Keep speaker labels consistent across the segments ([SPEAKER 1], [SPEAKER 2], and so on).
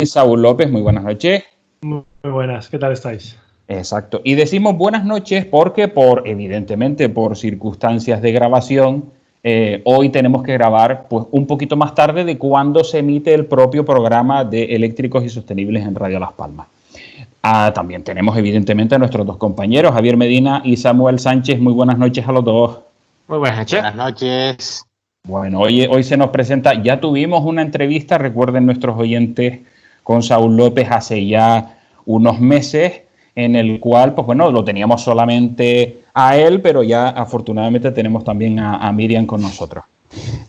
[SPEAKER 1] Saúl López, muy buenas noches.
[SPEAKER 2] Muy buenas, ¿qué tal estáis?
[SPEAKER 1] Exacto. Y decimos buenas noches porque, evidentemente, por circunstancias de grabación, hoy tenemos que grabar pues, un poquito más tarde de cuando se emite el propio programa de Eléctricos y Sostenibles en Radio Las Palmas. También tenemos, evidentemente, a nuestros dos compañeros, Javier Medina y Samuel Sánchez. Muy buenas noches a los dos.
[SPEAKER 3] Muy buenas noches.
[SPEAKER 4] Buenas noches.
[SPEAKER 1] Bueno, hoy se nos presenta, ya tuvimos una entrevista, recuerden nuestros oyentes, con Saúl López hace ya unos meses, en el cual, pues bueno, lo teníamos solamente a él, pero ya afortunadamente tenemos también a Miriam con nosotros.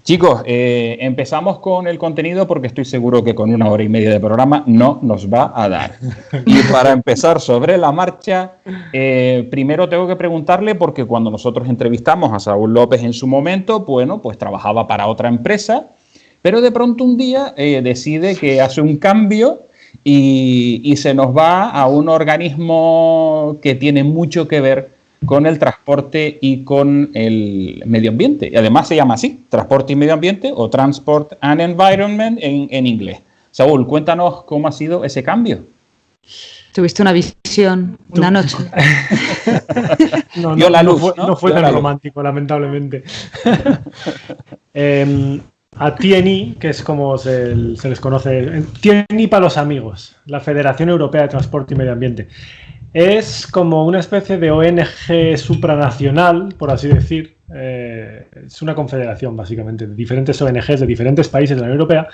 [SPEAKER 1] Chicos, empezamos con el contenido porque estoy seguro que con 1 hora y media de programa no nos va a dar. Y para empezar sobre la marcha, primero tengo que preguntarle, porque cuando nosotros entrevistamos a Saúl López en su momento, bueno, pues trabajaba para otra empresa, pero de pronto un día decide que hace un cambio y se nos va a un organismo que tiene mucho que ver con el transporte y con el medio ambiente. Y además se llama así, Transporte y Medio Ambiente, o Transport and Environment en inglés. Saúl, cuéntanos cómo ha sido ese cambio.
[SPEAKER 5] Tuviste una visión, una noche.
[SPEAKER 2] No fue tan romántico, lamentablemente. A TNI, que es como se les conoce, TNI para los amigos, la Federación Europea de Transporte y Medio Ambiente. Es como una especie de ONG supranacional, por así decir. Es una confederación, básicamente, de diferentes ONGs de diferentes países de la Unión Europea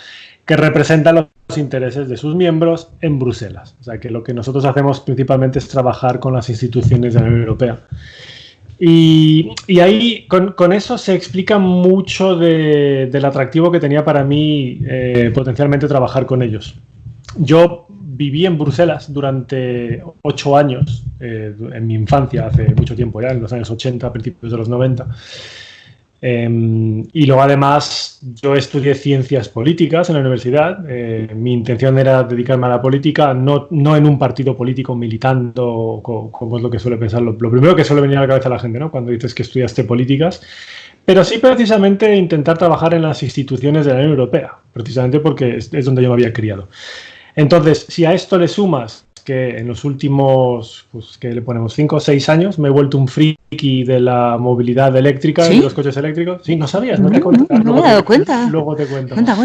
[SPEAKER 2] que representan los intereses de sus miembros en Bruselas. O sea, que lo que nosotros hacemos principalmente es trabajar con las instituciones de la Unión Europea. Y ahí, con eso se explica mucho del atractivo que tenía para mí potencialmente trabajar con ellos. Yo viví en Bruselas durante 8 años, en mi infancia, hace mucho tiempo ya, en los años 80, a principios de los 90. Y luego, además, yo estudié ciencias políticas en la universidad. Mi intención era dedicarme a la política, no en un partido político militando, como es lo que suele pensar, lo primero que suele venir a la cabeza a la gente, ¿no?, cuando dices que estudiaste políticas. Pero sí, precisamente, intentar trabajar en las instituciones de la Unión Europea, precisamente porque es donde yo me había criado. Entonces, si a esto le sumas que en los últimos, pues, ¿qué le ponemos? 5 o 6 años me he vuelto un friki de la movilidad eléctrica,
[SPEAKER 5] ¿Sí?
[SPEAKER 2] de los coches eléctricos. Sí, ¿no sabías? No te he contado.
[SPEAKER 5] No me he dado cuenta.
[SPEAKER 2] Luego te cuento.
[SPEAKER 5] Cuenta.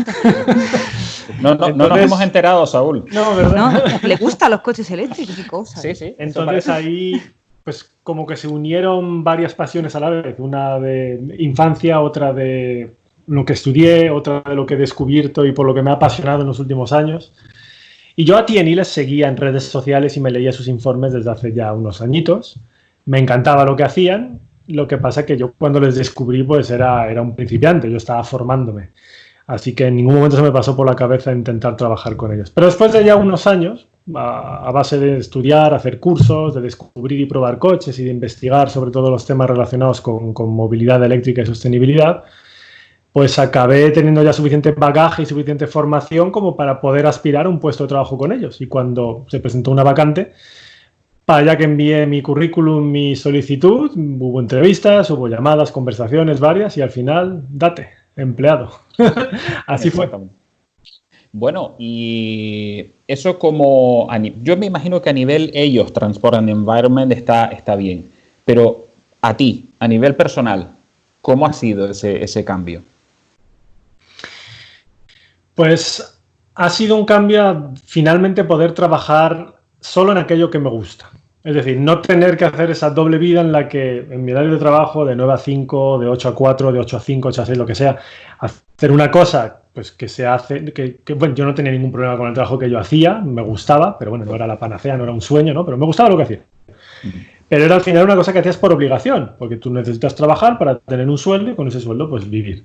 [SPEAKER 1] No nos hemos enterado, Saúl.
[SPEAKER 2] No, ¿verdad?
[SPEAKER 5] No, le gustan los coches eléctricos y cosas.
[SPEAKER 1] Sí.
[SPEAKER 2] Entonces ahí, pues como que se unieron varias pasiones a la vez. Una de infancia, otra de lo que estudié, otra de lo que he descubierto y por lo que me ha apasionado en los últimos años. Y yo a TNI les seguía en redes sociales y me leía sus informes desde hace ya unos añitos. Me encantaba lo que hacían. Lo que pasa que yo cuando les descubrí pues era un principiante, yo estaba formándome. Así que en ningún momento se me pasó por la cabeza intentar trabajar con ellos. Pero después de ya unos años, a base de estudiar, hacer cursos, de descubrir y probar coches y de investigar sobre todos los temas relacionados con movilidad eléctrica y sostenibilidad, pues acabé teniendo ya suficiente bagaje y suficiente formación como para poder aspirar a un puesto de trabajo con ellos. Y cuando se presentó una vacante, para allá que envié mi currículum, mi solicitud, hubo entrevistas, hubo llamadas, conversaciones varias y al final, date, empleado. Así fue.
[SPEAKER 1] Bueno, y eso como... Yo me imagino que a nivel ellos, Transport and Environment, está bien. Pero a ti, a nivel personal, ¿cómo ha sido ese cambio?
[SPEAKER 2] Pues ha sido un cambio a finalmente poder trabajar solo en aquello que me gusta. Es decir, no tener que hacer esa doble vida en la que en mi horario de trabajo de 9 a 5, de 8 a 4, de 8 a 5, 8 a 6, lo que sea, hacer una cosa pues que se hace, bueno, yo no tenía ningún problema con el trabajo que yo hacía, me gustaba, pero bueno, no era la panacea, no era un sueño, ¿no? Pero me gustaba lo que hacía. Pero era al final una cosa que hacías por obligación, porque tú necesitas trabajar para tener un sueldo y con ese sueldo pues vivir.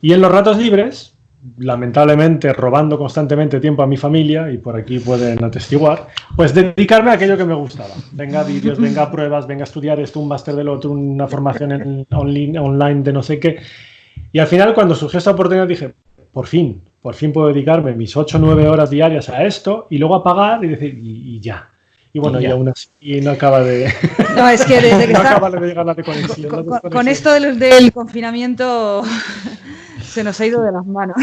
[SPEAKER 2] Y en los ratos libres, lamentablemente robando constantemente tiempo a mi familia, y por aquí pueden atestiguar, pues dedicarme a aquello que me gustaba. Venga vídeos, venga pruebas, venga estudiar esto, un máster del otro, una formación online de no sé qué. Y al final, cuando surgió esta oportunidad, dije, por fin puedo dedicarme mis 8 o 9 horas diarias a esto y luego a pagar y decir, y ya. Y bueno, y aún así no acaba de...
[SPEAKER 5] No, es que desde que
[SPEAKER 2] no acaba de llegar la conexión.
[SPEAKER 5] Con esto del confinamiento... Se nos ha ido de las manos.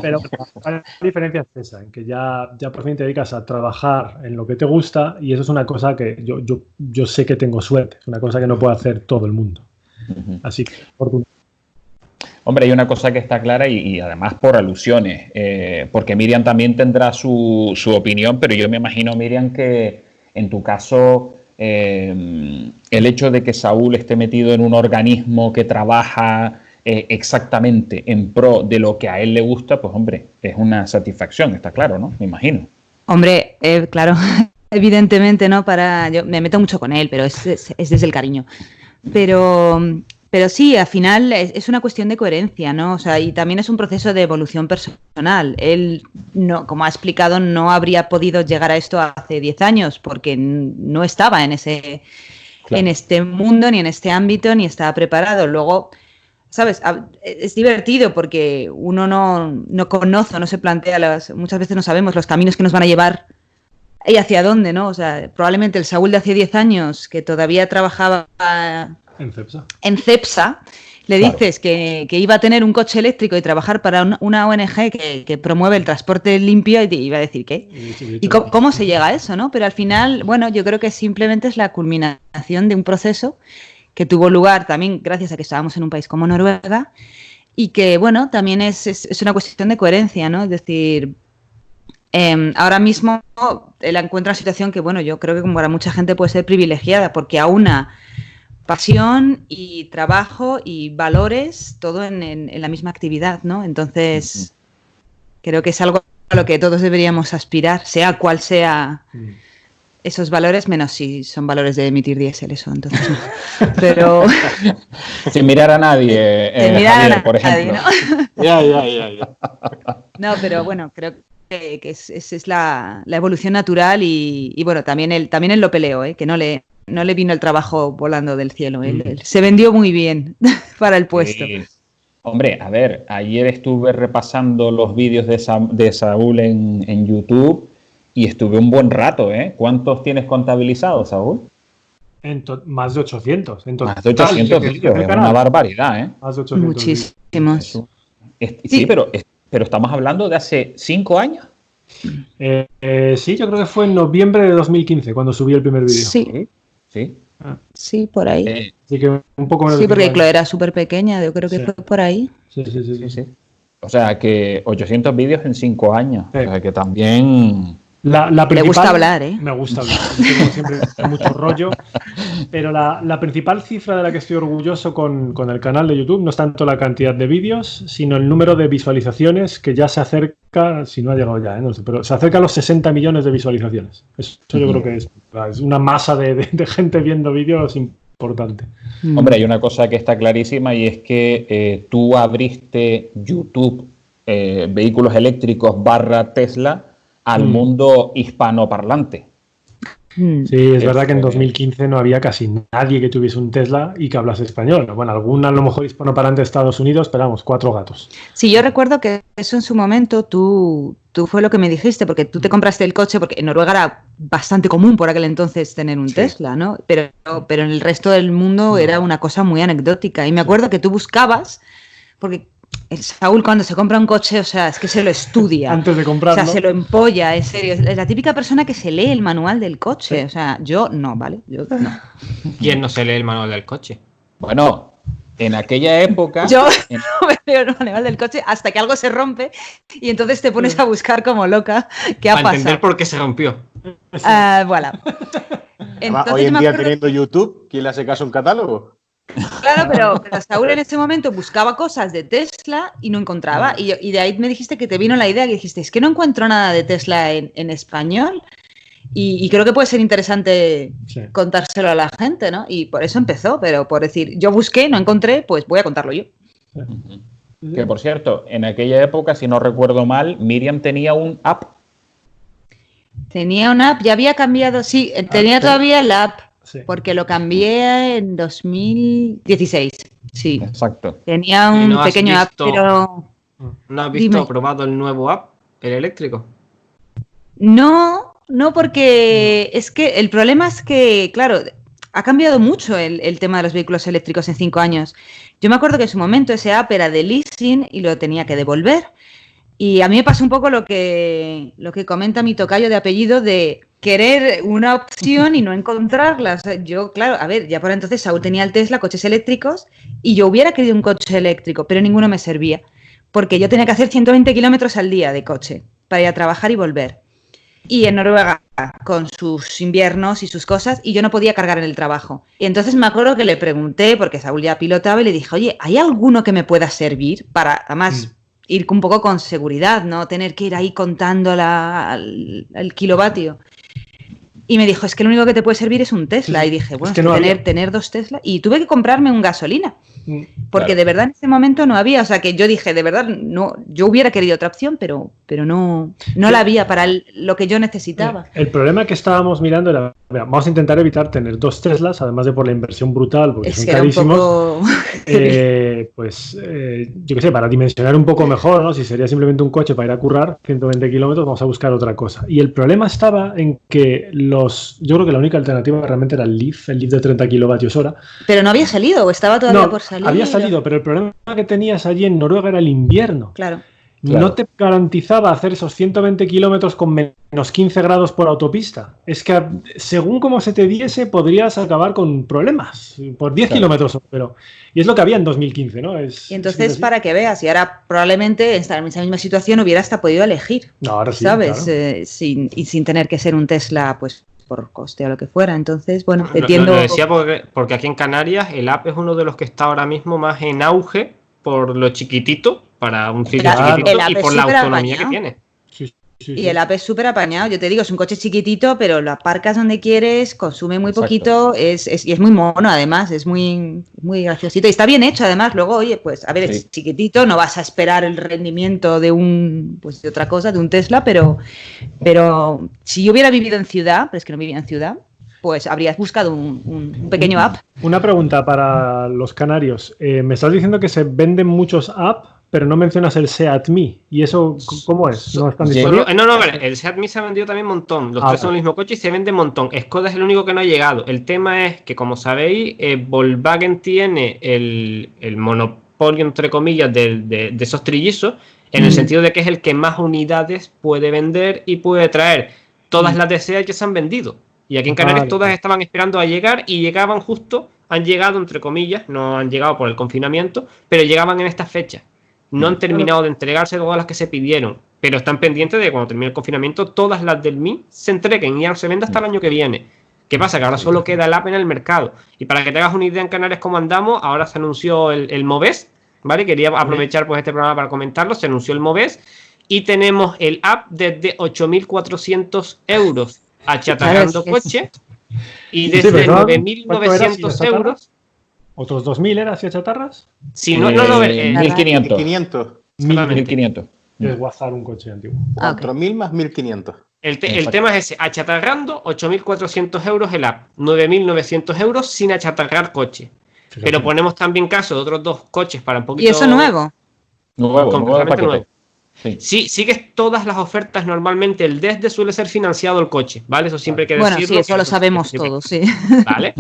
[SPEAKER 2] Pero la diferencia es esa, en que ya por fin te dedicas a trabajar en lo que te gusta y eso es una cosa que yo sé que tengo suerte, es una cosa que no puede hacer todo el mundo. Así que,
[SPEAKER 1] hombre, hay una cosa que está clara y además por alusiones, porque Miriam también tendrá su opinión, pero yo me imagino, Miriam, que en tu caso el hecho de que Saúl esté metido en un organismo que trabaja exactamente en pro de lo que a él le gusta, pues hombre, es una satisfacción, está claro, ¿no? Me imagino.
[SPEAKER 5] Hombre, claro, evidentemente, ¿no? Yo me meto mucho con él, pero es desde el cariño. Pero sí, al final es una cuestión de coherencia, ¿no? O sea, y también es un proceso de evolución personal. Él, no, como ha explicado, no habría podido llegar a esto hace 10 años porque no estaba en este mundo, ni en este ámbito, ni estaba preparado. Luego, ¿sabes? Es divertido porque uno no conoce, no se plantea, muchas veces no sabemos los caminos que nos van a llevar y hacia dónde, ¿no? O sea, probablemente el Saúl de hace 10 años, que todavía trabajaba en Cepsa, le dices que iba a tener un coche eléctrico y trabajar para una ONG que promueve el transporte limpio y te iba a decir ¿qué? ¿Y cómo se llega a eso, no? Pero al final, bueno, yo creo que simplemente es la culminación de un proceso que tuvo lugar también gracias a que estábamos en un país como Noruega y que, bueno, también es una cuestión de coherencia, ¿no? Es decir, ahora mismo él encuentra una situación que, bueno, yo creo que como para mucha gente puede ser privilegiada porque aúna pasión y trabajo y valores, todo en la misma actividad, ¿no? Entonces, creo que es algo a lo que todos deberíamos aspirar, sea cual sea esos valores, menos si son valores de emitir diésel, eso, entonces no. Pero...
[SPEAKER 1] Sin mirar a nadie, Javier, por ejemplo.
[SPEAKER 5] ¿no?
[SPEAKER 3] Ya.
[SPEAKER 5] No, pero bueno, creo que es la evolución natural y bueno, también él lo peleó, que no le vino el trabajo volando del cielo. Él se vendió muy bien para el puesto.
[SPEAKER 1] Sí. Hombre, a ver, ayer estuve repasando los vídeos de Saúl en YouTube y estuve un buen rato, ¿eh? ¿Cuántos tienes contabilizados, Saúl?
[SPEAKER 2] Más de 800.
[SPEAKER 1] Más de 800 vídeos, es una barbaridad, ¿eh?
[SPEAKER 2] Más de 800
[SPEAKER 5] muchísimos.
[SPEAKER 1] Sí, pero estamos hablando de hace 5 años.
[SPEAKER 2] Sí, yo creo que fue en noviembre de 2015 cuando subí el primer vídeo.
[SPEAKER 1] Sí.
[SPEAKER 5] Sí, por ahí.
[SPEAKER 2] Así que un poco menos.
[SPEAKER 5] Sí, porque Chloe era súper pequeña, yo creo que fue por ahí.
[SPEAKER 2] Sí.
[SPEAKER 1] O sea, que 800 vídeos en 5 años. O sea, que también...
[SPEAKER 2] La principal,
[SPEAKER 5] le gusta hablar, ¿eh?
[SPEAKER 2] Me gusta hablar. Tengo siempre mucho rollo. Pero la principal cifra de la que estoy orgulloso con el canal de YouTube no es tanto la cantidad de vídeos, sino el número de visualizaciones que ya se acerca, si no ha llegado ya, no sé, pero se acerca a los 60 millones de visualizaciones. Eso yo creo que es una masa de gente viendo vídeos importante.
[SPEAKER 1] Hombre, hay una cosa que está clarísima y es que tú abriste YouTube, vehículos eléctricos / Tesla, al mundo hispanoparlante.
[SPEAKER 2] Sí, es verdad que en 2015 no había casi nadie que tuviese un Tesla y que hablase español. Bueno, algún a lo mejor hispanoparlante de Estados Unidos, pero vamos, 4 gatos.
[SPEAKER 5] Sí, yo recuerdo que eso en su momento tú fue lo que me dijiste, porque tú te compraste el coche, porque en Noruega era bastante común por aquel entonces tener un Tesla, ¿no? Pero en el resto del mundo era una cosa muy anecdótica. Y me acuerdo que tú buscabas, porque... El Saúl cuando se compra un coche, o sea, es que se lo estudia.
[SPEAKER 2] Antes de comprarlo.
[SPEAKER 5] O sea, se lo empolla, en serio. Es la típica persona que se lee el manual del coche. O sea, yo no, ¿vale? Yo no.
[SPEAKER 3] ¿Quién no se lee el manual del coche?
[SPEAKER 1] Bueno, en aquella época...
[SPEAKER 5] Yo no me leo el manual del coche hasta que algo se rompe y entonces te pones a buscar como loca qué ha pasado.
[SPEAKER 3] Para entender por qué se rompió.
[SPEAKER 5] Voilà.
[SPEAKER 4] Entonces, hoy en día teniendo YouTube, ¿quién le hace caso a un catálogo?
[SPEAKER 5] Claro, pero Saúl en ese momento buscaba cosas de Tesla y no encontraba. Y de ahí me dijiste que te vino la idea que dijiste, es que no encuentro nada de Tesla en español y creo que puede ser interesante contárselo a la gente, ¿no? Y por eso empezó, pero por decir, yo busqué, no encontré, pues voy a contarlo yo.
[SPEAKER 1] Que por cierto, en aquella época, si no recuerdo mal, Miriam tenía un app.
[SPEAKER 5] Tenía una app, ya había cambiado, sí, tenía todavía la app. Sí. Porque lo cambié en 2016, sí.
[SPEAKER 1] Exacto.
[SPEAKER 5] Tenía un pequeño app, pero...
[SPEAKER 3] ¿No has visto probado el nuevo app, el eléctrico?
[SPEAKER 5] No, porque es que el problema es que, claro, ha cambiado mucho el tema de los vehículos eléctricos en 5 años. Yo me acuerdo que en su momento ese app era de leasing y lo tenía que devolver. Y a mí me pasa un poco lo que comenta mi tocayo de apellido de querer una opción y no encontrarla. O sea, yo, claro, a ver, ya por entonces Saúl tenía el Tesla, coches eléctricos, y yo hubiera querido un coche eléctrico, pero ninguno me servía. Porque yo tenía que hacer 120 kilómetros al día de coche para ir a trabajar y volver. Y en Noruega, con sus inviernos y sus cosas, y yo no podía cargar en el trabajo. Y entonces me acuerdo que le pregunté, porque Saúl ya pilotaba, y le dije, oye, ¿hay alguno que me pueda servir para, además, ir un poco con seguridad, no tener que ir ahí contando el kilovatio? Y me dijo, es que lo único que te puede servir es un Tesla. Y dije, bueno, es que tener 2 Tesla. Y tuve que comprarme un gasolina. Porque de verdad en ese momento no había. O sea, que yo dije, de verdad, no, yo hubiera querido otra opción, pero no la había para lo que yo necesitaba.
[SPEAKER 2] El problema que estábamos mirando era, vamos a intentar evitar tener 2 Teslas, además de por la inversión brutal, porque son carísimos. Poco... yo qué sé, para dimensionar un poco mejor, ¿no? Si sería simplemente un coche para ir a currar 120 kilómetros, vamos a buscar otra cosa. Y el problema estaba en que yo creo que la única alternativa realmente era el Leaf de 30 kilovatios hora.
[SPEAKER 5] Pero no había salido, o estaba todavía por salir.
[SPEAKER 2] Había salido, pero el problema que tenías allí en Noruega era el invierno.
[SPEAKER 5] Claro.
[SPEAKER 2] No te garantizaba hacer esos 120 kilómetros con menos 15 grados por autopista. Es que según como se te diese, podrías acabar con problemas por 10 kilómetros. Y es lo que había en 2015, ¿no?
[SPEAKER 5] Y entonces, para que veas, y ahora probablemente estar en esa misma situación hubiera hasta podido elegir.
[SPEAKER 2] No, ahora sí,
[SPEAKER 5] ¿sabes?
[SPEAKER 2] Claro.
[SPEAKER 5] Sin tener que ser un Tesla, pues por coste o lo que fuera. Entonces, bueno, entiendo...
[SPEAKER 3] Lo decía porque aquí en Canarias el app es uno de los que está ahora mismo más en auge por lo chiquitito, para un sitio chiquitito, y por la autonomía que tiene.
[SPEAKER 5] Y el app es súper apañado. Yo te digo, es un coche chiquitito, pero lo aparcas donde quieres, consume muy poquito, y es muy mono, además, es muy, muy graciosito. Y está bien hecho, además. Luego, oye, pues, a ver, es chiquitito, no vas a esperar el rendimiento de de otra cosa, de un Tesla, pero si yo hubiera vivido en ciudad, pero es que no vivía en ciudad, pues habrías buscado un pequeño app.
[SPEAKER 2] Una pregunta para los canarios. Me estás diciendo que se venden muchos apps, pero no mencionas el SEAT-Me. ¿Y eso cómo es? ¿No están disponibles?
[SPEAKER 3] No, vale. El SEAT-Me se ha vendido también un montón. Los tres son el mismo coche y se vende un montón. Skoda es el único que no ha llegado. El tema es que, como sabéis, Volkswagen tiene el monopolio, entre comillas, de esos trillizos, en el sentido de que es el que más unidades puede vender y puede traer. Todas las de SEAT ya se han vendido. Y aquí en Canarias todas estaban esperando a llegar y llegaban justo, han llegado entre comillas, no han llegado por el confinamiento, pero llegaban en estas fechas. No han terminado de entregarse todas las que se pidieron, pero están pendientes de que cuando termine el confinamiento todas las del Mi se entreguen y ya no se venda hasta el año que viene. ¿Qué pasa? Que ahora solo queda el app en el mercado. Y para que te hagas una idea en Canarias cómo andamos, ahora se anunció el Moves, ¿vale? Quería aprovechar pues este programa para comentarlo, se anunció el Moves y tenemos el app desde 8.400 euros. Achatarrando coche y desde 9.900 euros.
[SPEAKER 2] ¿Otros 2.000 era hacia chatarras?
[SPEAKER 3] Sí, no,
[SPEAKER 1] 1.500.
[SPEAKER 2] 1.500. Es guazar un coche antiguo.
[SPEAKER 4] 4.000 más 1.500.
[SPEAKER 3] El tema es ese, achatarrando 8.400 euros el app, 9.900 euros sin achatarrar coche. Fíjate. Pero ponemos también caso de otros 2 coches para un poquito...
[SPEAKER 5] ¿Y eso nuevo?
[SPEAKER 3] Completamente nuevo. Sí, sigues todas las ofertas normalmente. El desde suele ser financiado el coche, ¿vale? Eso siempre hay que decirlo.
[SPEAKER 5] Bueno, sí, eso lo sabemos todos, sí.
[SPEAKER 3] ¿Vale?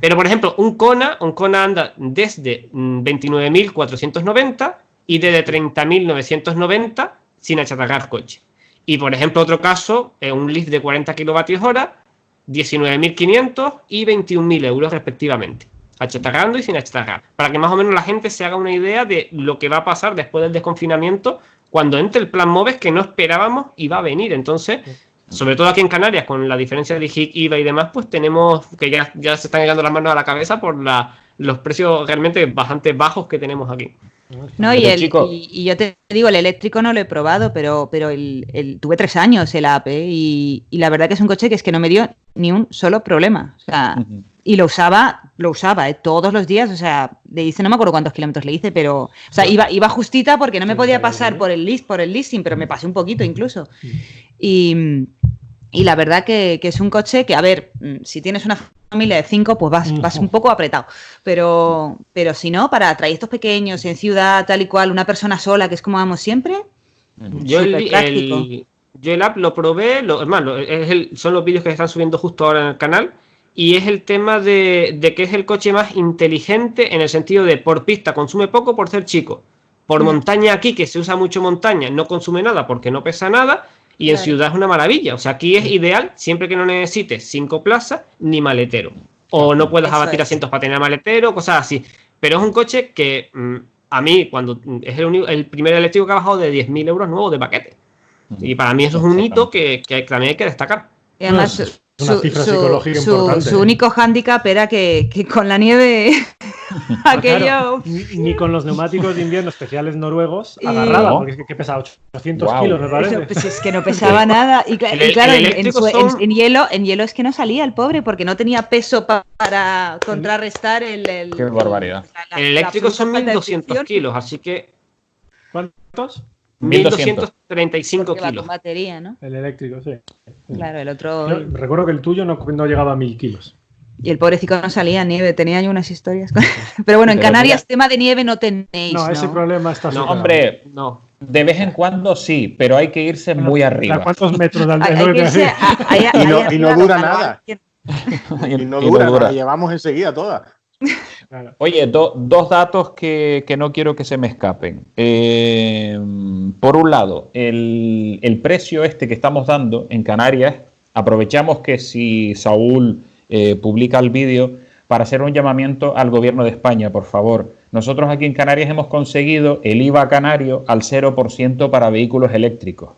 [SPEAKER 3] Pero, por ejemplo, un Kona anda desde 29.490 y desde 30.990 sin achatarrar coche. Y, por ejemplo, otro caso, un Leaf de 40 kilovatios hora, 19.500 y 21.000 euros respectivamente. Achatarrando y sin achatarrar. Para que más o menos la gente se haga una idea de lo que va a pasar después del desconfinamiento cuando entre el plan Moves que no esperábamos y va a venir. Entonces, sobre todo aquí en Canarias, con la diferencia de HIC, IVA y demás, pues tenemos que ya se están llegando las manos a la cabeza por los precios realmente bastante bajos que tenemos aquí.
[SPEAKER 5] No, y yo te digo, el eléctrico no lo he probado, pero tuve 3 años el AP y la verdad que es un coche que es que no me dio ni un solo problema. O sea, y lo usaba todos los días, o sea, no me acuerdo cuántos kilómetros le hice, pero, o sea, iba justita porque no me podía pasar por el leasing, pero me pasé un poquito incluso. Y la verdad que es un coche que, a ver, si tienes una familia de 5, pues vas un poco apretado. Pero si no, para trayectos pequeños, en ciudad, tal y cual, una persona sola, que es como vamos siempre,
[SPEAKER 3] yo el app lo probé, son los vídeos que se están subiendo justo ahora en el canal, y es el tema de que es el coche más inteligente en el sentido de por pista consume poco por ser chico. Por montaña aquí, que se usa mucho montaña, no consume nada porque no pesa nada, y en ciudad es una maravilla. O sea, aquí es ideal siempre que no necesites 5 plazas ni maletero. O no puedas abatir asientos para tener maletero, cosas así. Pero es un coche que a mí, cuando es el primer eléctrico que ha bajado de 10.000 euros nuevo de paquete. Y para mí eso es un hito que también hay que destacar.
[SPEAKER 5] Y además,
[SPEAKER 2] una cifra psicológica importante.
[SPEAKER 5] Su único hándicap era que con la nieve aquello...
[SPEAKER 2] Claro, ni con los neumáticos de invierno especiales noruegos agarraba, porque es que pesa 800 kilos, me parece.
[SPEAKER 5] Pues es que no pesaba nada. Y claro, en hielo es que no salía el pobre, porque no tenía peso para contrarrestar el...
[SPEAKER 1] Qué barbaridad.
[SPEAKER 3] El eléctrico son 1.200 kilos, así que...
[SPEAKER 2] ¿Cuántos?
[SPEAKER 3] 1.235 kilos.
[SPEAKER 5] Batería, ¿no?
[SPEAKER 2] El eléctrico, sí.
[SPEAKER 5] Claro, el otro...
[SPEAKER 2] Recuerdo que el tuyo no llegaba a 1.000 kilos.
[SPEAKER 5] Y el pobrecito no salía nieve, tenía yo unas historias. Pero bueno, en Canarias tema de nieve no tenéis.
[SPEAKER 2] No, ese problema está superado.
[SPEAKER 1] Hombre, de vez en cuando sí, pero hay que irse muy arriba.
[SPEAKER 2] ¿A cuántos metros de
[SPEAKER 5] altura?
[SPEAKER 4] Y no dura nada. Y no dura, la llevamos enseguida todas.
[SPEAKER 1] Claro. Oye, dos datos que no quiero que se me escapen. Por un lado, el precio que estamos dando en Canarias, aprovechamos que si Saúl publica el vídeo para hacer un llamamiento al gobierno de España, por favor. Nosotros aquí en Canarias hemos conseguido el IVA canario al 0% para vehículos eléctricos.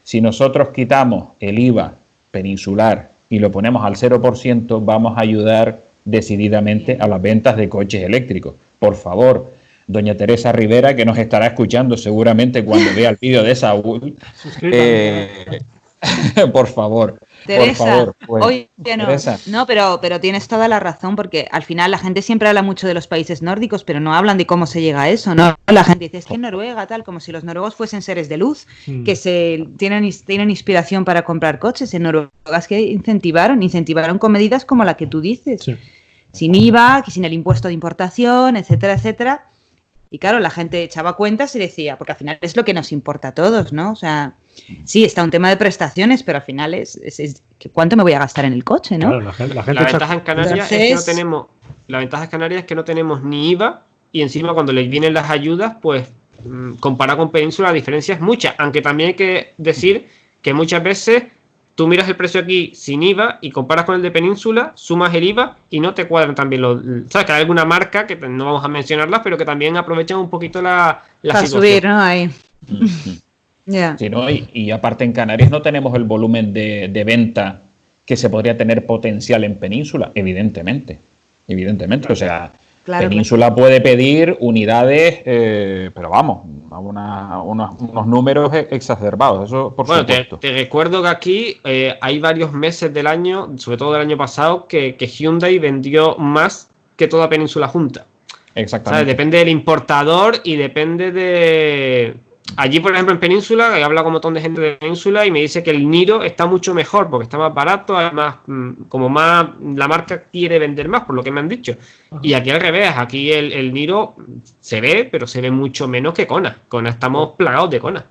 [SPEAKER 1] Si nosotros quitamos el IVA peninsular y lo ponemos al 0%, vamos a ayudar decididamente a las ventas de coches eléctricos. Por favor, doña Teresa Rivera, que nos estará escuchando seguramente cuando vea el vídeo de Saúl, por favor.
[SPEAKER 5] Teresa,
[SPEAKER 1] por favor, pues,
[SPEAKER 5] oye, no, pero tienes toda la razón, porque al final la gente siempre habla mucho de los países nórdicos, pero no hablan de cómo se llega a eso, ¿no? La gente dice, es que en Noruega, tal, como si los noruegos fuesen seres de luz, que tienen inspiración para comprar coches. En Noruega es que incentivaron con medidas como la que tú dices. Sí. Sin IVA, sin el impuesto de importación, etcétera, etcétera. Y claro, la gente echaba cuentas y decía, porque al final es lo que nos importa a todos, ¿no? O sea, sí, está un tema de prestaciones, pero al final es ¿cuánto me voy a gastar en el coche, no?
[SPEAKER 2] Claro, la
[SPEAKER 3] ventaja en Canarias es que no tenemos ni IVA, y encima cuando les vienen las ayudas, pues comparado con Península la diferencia es mucha, aunque también hay que decir que muchas veces tú miras el precio aquí sin IVA y comparas con el de Península, sumas el IVA y no te cuadran también ¿sabes? Que hay alguna marca, que no vamos a mencionarlas, pero que también aprovechan un poquito la
[SPEAKER 5] para
[SPEAKER 3] situación.
[SPEAKER 5] Subir, ¿no? Ahí.
[SPEAKER 1] Yeah. Sí, ¿no? Y aparte en Canarias no tenemos el volumen de venta que se podría tener potencial en Península, evidentemente. O sea, Península puede pedir unidades, pero vamos, a unos números exacerbados, eso por supuesto.
[SPEAKER 3] Te recuerdo que aquí hay varios meses del año, sobre todo del año pasado, que Hyundai vendió más que toda Península junta.
[SPEAKER 1] Exactamente.
[SPEAKER 3] ¿Sabes? Depende del importador y depende de... Allí, por ejemplo, en Península, he hablado con un montón de gente de Península y me dice que el Niro está mucho mejor porque está más barato, además, como más la marca quiere vender más, por lo que me han dicho. Y aquí al revés, aquí el Niro se ve, pero se ve mucho menos que Kona. Kona estamos plagados de Kona.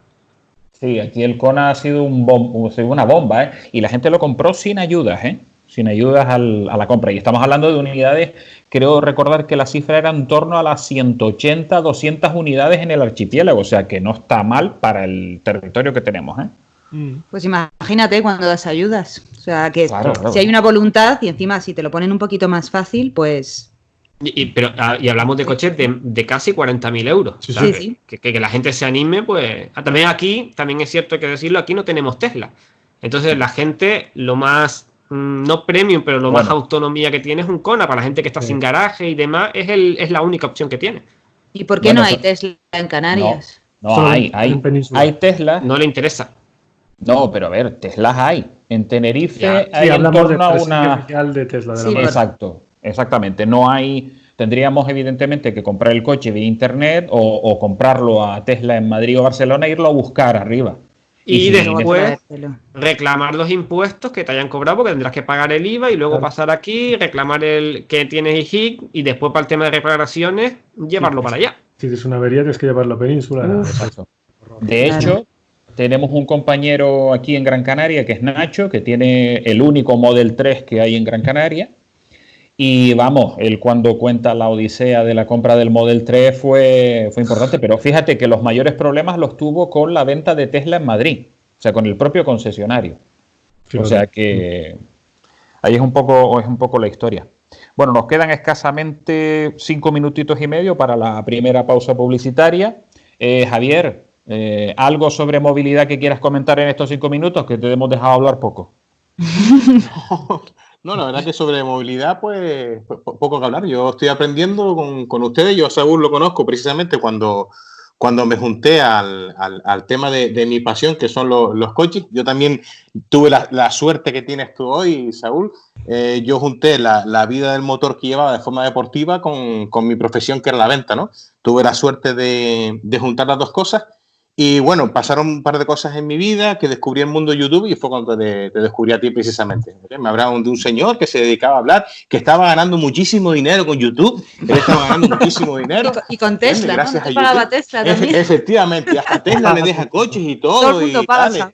[SPEAKER 1] Sí, aquí el Kona ha sido una bomba, ¿eh? Y la gente lo compró sin ayudas, ¿eh? Sin ayudas a la compra. Y estamos hablando de unidades, creo recordar que la cifra era en torno a las 180, 200 unidades en el archipiélago. O sea que no está mal para el territorio que tenemos, ¿eh?
[SPEAKER 5] Pues imagínate cuando das ayudas. O sea que
[SPEAKER 1] claro.
[SPEAKER 5] Si hay una voluntad y encima si te lo ponen un poquito más fácil, pues...
[SPEAKER 3] Y hablamos de coches de casi 40.000 euros.
[SPEAKER 5] Sí,
[SPEAKER 3] o sea,
[SPEAKER 5] sí.
[SPEAKER 3] Que la gente se anime, pues... También aquí, también es cierto, hay que decirlo, aquí no tenemos Tesla. Entonces la gente, lo más... no premium, pero lo más autonomía que tiene es un Kona. Para la gente que está sin garaje y demás, es la única opción que tiene.
[SPEAKER 5] ¿Y por qué no hay Tesla en Canarias?
[SPEAKER 1] No, hay Tesla.
[SPEAKER 3] No le interesa.
[SPEAKER 1] No, pero a ver, Teslas hay. En Tenerife hay en
[SPEAKER 2] hablamos
[SPEAKER 1] torno a una...
[SPEAKER 2] oficial de Tesla. De la
[SPEAKER 1] Exactamente. No hay... Tendríamos evidentemente que comprar el coche vía internet o comprarlo a Tesla en Madrid o Barcelona e irlo a buscar arriba.
[SPEAKER 3] Y después reclamar los impuestos que te hayan cobrado, porque tendrás que pagar el IVA y luego pasar aquí, reclamar el que tienes IGIC y después para el tema de reparaciones, llevarlo para allá.
[SPEAKER 2] Si tienes una avería, tienes que llevarlo a Península.
[SPEAKER 1] Exacto. De hecho, tenemos un compañero aquí en Gran Canaria, que es Nacho, que tiene el único Model 3 que hay en Gran Canaria. Y vamos, él cuando cuenta la odisea de la compra del Model 3 fue importante, pero fíjate que los mayores problemas los tuvo con la venta de Tesla en Madrid, o sea, con el propio concesionario. O sea que ahí es un poco la historia. Bueno, nos quedan escasamente 5 minutitos y medio para la primera pausa publicitaria. Javier, ¿algo sobre movilidad que quieras comentar en estos 5 minutos? Que te hemos dejado hablar poco.
[SPEAKER 4] No, la verdad que sobre movilidad, pues poco que hablar. Yo estoy aprendiendo con ustedes. Yo a Saúl lo conozco precisamente cuando me junté al tema de mi pasión, que son los coches. Yo también tuve la suerte que tienes tú hoy, Saúl. Yo junté la vida del motor que llevaba de forma deportiva con mi profesión, que era la venta, ¿no? Tuve la suerte de juntar las dos cosas. Y bueno, pasaron un par de cosas en mi vida, que descubrí el mundo de YouTube y fue cuando te descubrí a ti precisamente. Me hablaban de un señor que se dedicaba a hablar, que estaba ganando muchísimo dinero con YouTube. Él estaba ganando muchísimo dinero.
[SPEAKER 5] Y con Tesla,
[SPEAKER 4] gracias,
[SPEAKER 5] ¿no? ¿No pagaba Tesla también?
[SPEAKER 4] Efectivamente, hasta Tesla le deja coches y todo.
[SPEAKER 5] Todo el mundo paga.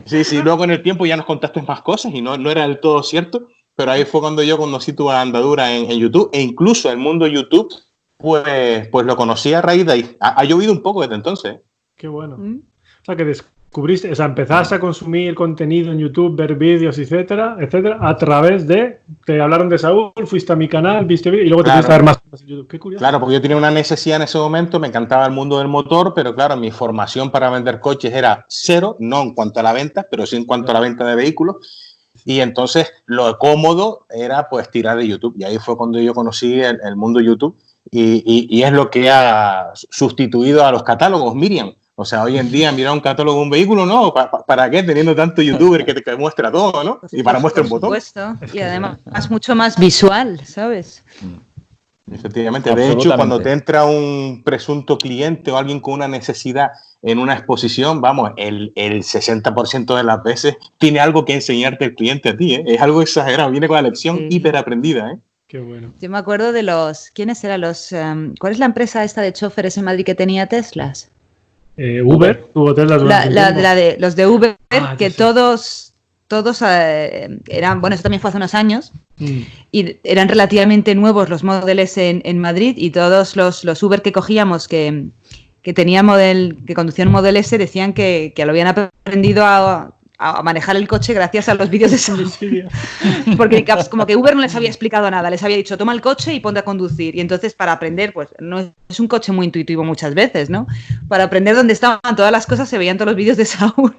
[SPEAKER 4] Sí, luego en el tiempo ya nos contaste más cosas y no era del todo cierto, pero ahí fue cuando yo conocí tu andadura en YouTube, e incluso el mundo YouTube, pues lo conocí a raíz de ahí. Ha llovido un poco desde entonces.
[SPEAKER 2] Qué bueno. O sea, que descubriste, o sea, empezaste a consumir contenido en YouTube, ver vídeos, etcétera, a través de, te hablaron de Saúl, fuiste a mi canal, viste vídeos y luego te fuiste a ver más cosas en YouTube. Qué curioso.
[SPEAKER 4] Claro, porque yo tenía una necesidad en ese momento, me encantaba el mundo del motor, pero claro, mi formación para vender coches era cero, no en cuanto a la venta, pero sí en cuanto a la venta de vehículos. Y entonces lo cómodo era pues tirar de YouTube. Y ahí fue cuando yo conocí el mundo YouTube y es lo que ha sustituido a los catálogos, Miriam. O sea, hoy en día mirar un catálogo de un vehículo, ¿no? ¿Para qué? Teniendo tanto youtuber que te muestra todo, ¿no? Y para muestra un botón.
[SPEAKER 5] Por supuesto. Y además es mucho más visual, ¿sabes?
[SPEAKER 4] Efectivamente. De hecho, cuando te entra un presunto cliente o alguien con una necesidad en una exposición, vamos, el 60% de las veces tiene algo que enseñarte el cliente a ti, ¿eh? Es algo exagerado. Viene con la lección hiperaprendida, ¿eh?
[SPEAKER 2] Qué bueno.
[SPEAKER 5] Yo me acuerdo de ¿quiénes eran los? ¿Cuál es la empresa esta de choferes en Madrid que tenía Teslas?
[SPEAKER 2] Uber, tuvo Tesla
[SPEAKER 5] de los de Uber, que
[SPEAKER 2] sí.
[SPEAKER 5] todos eran, bueno, eso también fue hace unos años, y eran relativamente nuevos los Model S en Madrid, y todos los Uber que cogíamos que conducían un Model S decían que lo habían aprendido a manejar el coche gracias a los vídeos de Saúl. Porque como que Uber no les había explicado nada, les había dicho toma el coche y ponte a conducir, y entonces para aprender, pues no es un coche muy intuitivo muchas veces, ¿no? Para aprender dónde estaban todas las cosas se veían todos los vídeos de Saúl.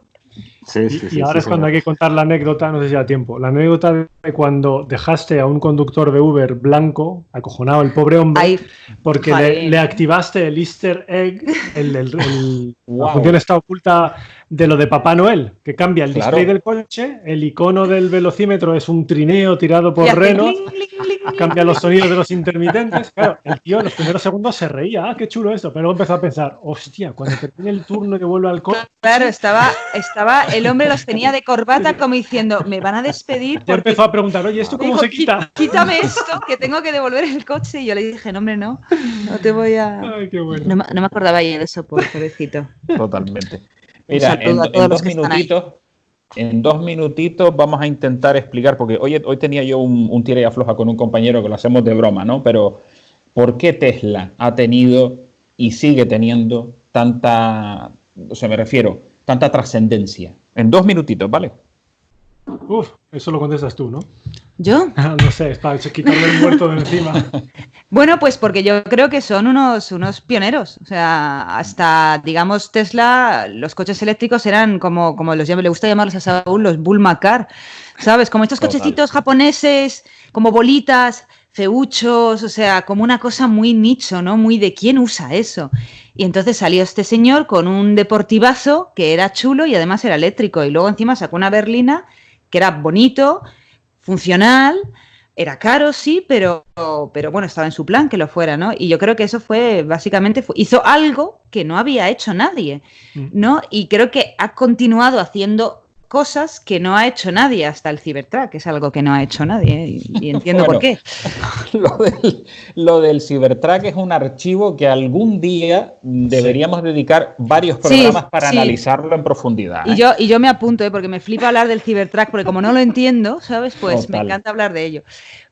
[SPEAKER 2] Y ahora es cuando hay que contar la anécdota, no sé si da tiempo, la anécdota de cuando dejaste a un conductor de Uber blanco, acojonado el pobre hombre, porque le activaste el Easter egg, la función está oculta de lo de Papá Noel, que cambia el display del coche, el icono del velocímetro es un trineo tirado por renos, cambia los sonidos de los intermitentes. Claro, el tío en los primeros segundos se reía, qué chulo esto, pero luego empezó a pensar, hostia, cuando termine el turno que vuelva al coche.
[SPEAKER 5] Claro, estaba el hombre los tenía de corbata como diciendo, me van a despedir.
[SPEAKER 2] Ya empezó a preguntar, oye, ¿esto cómo se quita?
[SPEAKER 5] Quítame esto, que tengo que devolver el coche. Y yo le dije, no, hombre, no te voy a...
[SPEAKER 2] Ay, qué bueno.
[SPEAKER 5] No me acordaba yo de eso, pobrecito.
[SPEAKER 1] Totalmente. Mira, en 2 minutitos vamos a intentar explicar, porque hoy tenía yo un tira y afloja con un compañero que lo hacemos de broma, ¿no? Pero ¿por qué Tesla ha tenido y sigue teniendo tanta trascendencia? En 2 minutitos, ¿vale?
[SPEAKER 2] Eso lo contestas tú, ¿no?
[SPEAKER 5] ¿Yo?
[SPEAKER 2] No sé, es para quitarle el muerto de encima.
[SPEAKER 5] Bueno, pues porque yo creo que son unos pioneros. O sea, hasta, digamos, Tesla, los coches eléctricos eran como le gusta llamarlos a Saúl, los Bull Macar, ¿sabes? Como estos cochecitos japoneses, como bolitas, feuchos, o sea, como una cosa muy nicho, ¿no? Muy de quién usa eso. Y entonces salió este señor con un deportivazo que era chulo y además era eléctrico. Y luego encima sacó una berlina que era bonito, funcional, era caro, sí, pero bueno, estaba en su plan que lo fuera, ¿no? Y yo creo que eso fue, básicamente, hizo algo que no había hecho nadie, ¿no? Y creo que ha continuado haciendo cosas que no ha hecho nadie, hasta el Cybertruck es algo que no ha hecho nadie, y entiendo por qué.
[SPEAKER 1] Lo del Cybertruck es un archivo que algún día deberíamos dedicar varios programas para analizarlo en profundidad.
[SPEAKER 5] Y yo me apunto, porque me flipa hablar del Cybertruck, porque como no lo entiendo, ¿sabes? Pues me encanta hablar de ello.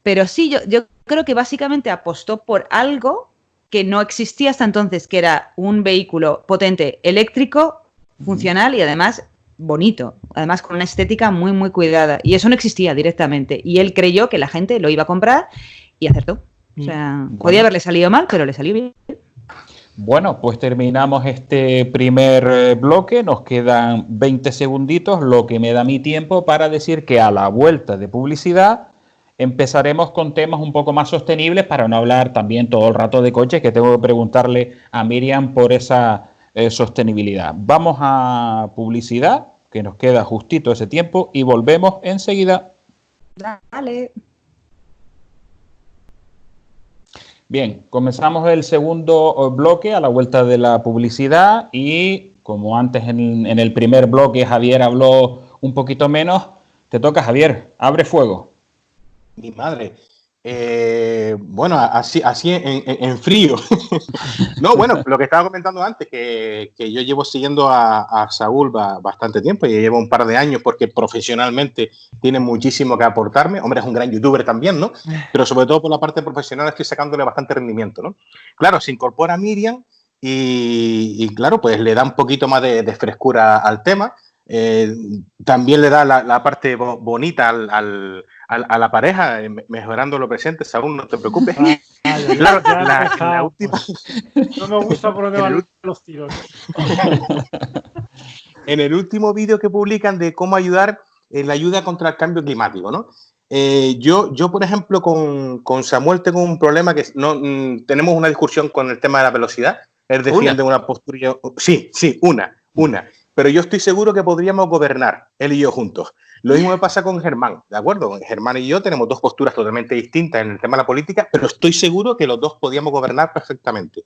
[SPEAKER 5] Pero sí, yo creo que básicamente apostó por algo que no existía hasta entonces, que era un vehículo potente, eléctrico, funcional y además bonito, además con una estética muy, muy cuidada. Y eso no existía directamente. Y él creyó que la gente lo iba a comprar y acertó. O sea, podía haberle salido mal, pero le salió bien.
[SPEAKER 1] Bueno, pues terminamos este primer bloque, nos quedan 20 segunditos, lo que me da mi tiempo para decir que a la vuelta de publicidad empezaremos con temas un poco más sostenibles para no hablar también todo el rato de coches, que tengo que preguntarle a Miriam por esa sostenibilidad. Vamos a publicidad, que nos queda justito ese tiempo, y volvemos enseguida.
[SPEAKER 5] Dale.
[SPEAKER 1] Bien, comenzamos el segundo bloque a la vuelta de la publicidad y como antes en el primer bloque Javier habló un poquito menos, te toca, Javier, abre fuego.
[SPEAKER 4] Mi madre. Bueno, así en frío. No, bueno, lo que estaba comentando antes, que yo llevo siguiendo a Saúl bastante tiempo, y llevo un par de años porque profesionalmente tiene muchísimo que aportarme. Hombre, es un gran youtuber también, ¿no? Pero sobre todo por la parte profesional estoy sacándole bastante rendimiento, ¿no? Claro, se incorpora Miriam y claro, pues le da un poquito más de frescura al tema. También le da la parte bonita a la pareja, mejorando lo presente. Saúl, no te preocupes. Claro, la última...
[SPEAKER 2] No me gusta por dónde van los tiros.
[SPEAKER 4] En el último vídeo que publican de cómo ayudar en la ayuda contra el cambio climático, ¿no? Yo, por ejemplo, con Samuel tengo un problema que tenemos una discusión con el tema de la velocidad. Él defiende una postura... Sí, una. Pero yo estoy seguro que podríamos gobernar, él y yo juntos. Lo mismo me pasa con Germán, ¿de acuerdo? Germán y yo tenemos dos posturas totalmente distintas en el tema de la política, pero estoy seguro que los dos podíamos gobernar perfectamente.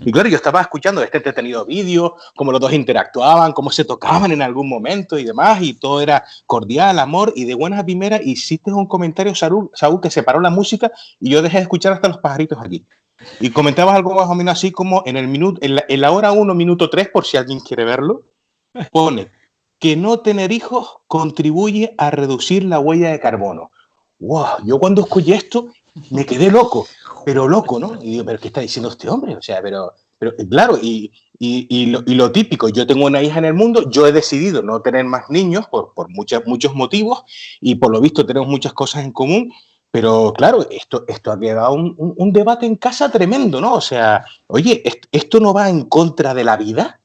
[SPEAKER 4] Y claro, yo estaba escuchando este entretenido vídeo, cómo los dos interactuaban, cómo se tocaban en algún momento y demás, y todo era cordial, amor, y de buenas a primeras hiciste un comentario, Saúl, que separó la música y yo dejé de escuchar hasta los pajaritos aquí. Y comentabas algo más o menos así como en la hora 1, minuto 3, por si alguien quiere verlo, pone que no tener hijos contribuye a reducir la huella de carbono. ¡Wow! Yo cuando escuché esto me quedé loco, ¿no? Y digo, ¿pero qué está diciendo este hombre? O sea, pero claro, y lo típico, yo tengo una hija en el mundo, yo he decidido no tener más niños por muchos motivos y por lo visto tenemos muchas cosas en común. Pero claro, esto ha quedado un debate en casa tremendo, ¿no? O sea, oye, ¿esto no va en contra de la vida?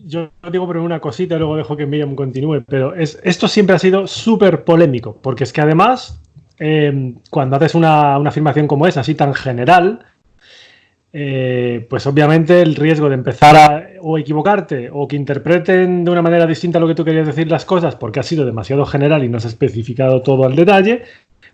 [SPEAKER 2] Yo digo por una cosita y luego dejo que Miriam continúe, pero esto siempre ha sido súper polémico, porque es que además, cuando haces una afirmación como esa, así tan general, pues obviamente el riesgo de empezar a o equivocarte o que interpreten de una manera distinta lo que tú querías decir las cosas porque ha sido demasiado general y no has especificado todo al detalle,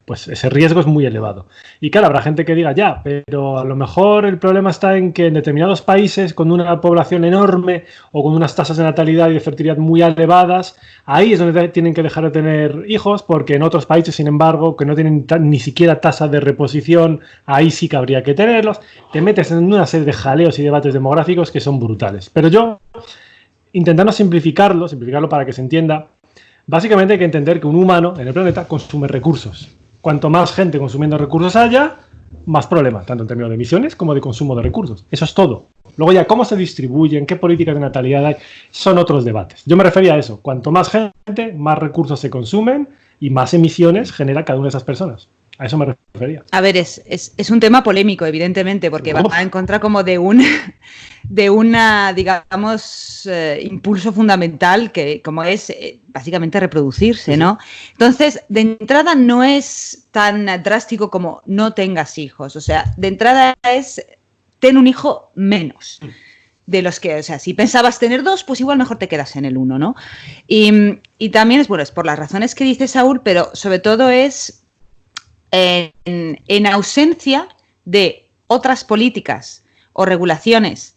[SPEAKER 2] pues ese riesgo es muy elevado. Y claro, habrá gente que diga, ya, pero a lo mejor el problema está en que en determinados países con una población enorme o con unas tasas de natalidad y de fertilidad muy elevadas, ahí es donde tienen que dejar de tener hijos, porque en otros países, sin embargo, que no tienen ni siquiera tasa de reposición, ahí sí que habría que tenerlos. Te metes en una serie de jaleos y debates demográficos que son brutales. Pero yo, intentando simplificarlo para que se entienda, básicamente hay que entender que un humano en el planeta consume recursos. Cuanto más gente consumiendo recursos haya, más problemas, tanto en términos de emisiones como de consumo de recursos. Eso es todo. Luego ya cómo se distribuyen, qué políticas de natalidad hay, son otros debates. Yo me refería a eso. Cuanto más gente, más recursos se consumen y más emisiones genera cada una de esas personas. A eso me refería.
[SPEAKER 5] A ver, es un tema polémico, evidentemente, porque va en contra como de una, digamos, impulso fundamental que como es básicamente reproducirse, ¿no? Entonces, de entrada no es tan drástico como no tengas hijos. O sea, de entrada es ten un hijo menos. De los que, o sea, si pensabas tener 2, pues igual mejor te quedas en el 1, ¿no? Y también es, bueno, es por las razones que dice Saúl, pero sobre todo es en ausencia de otras políticas o regulaciones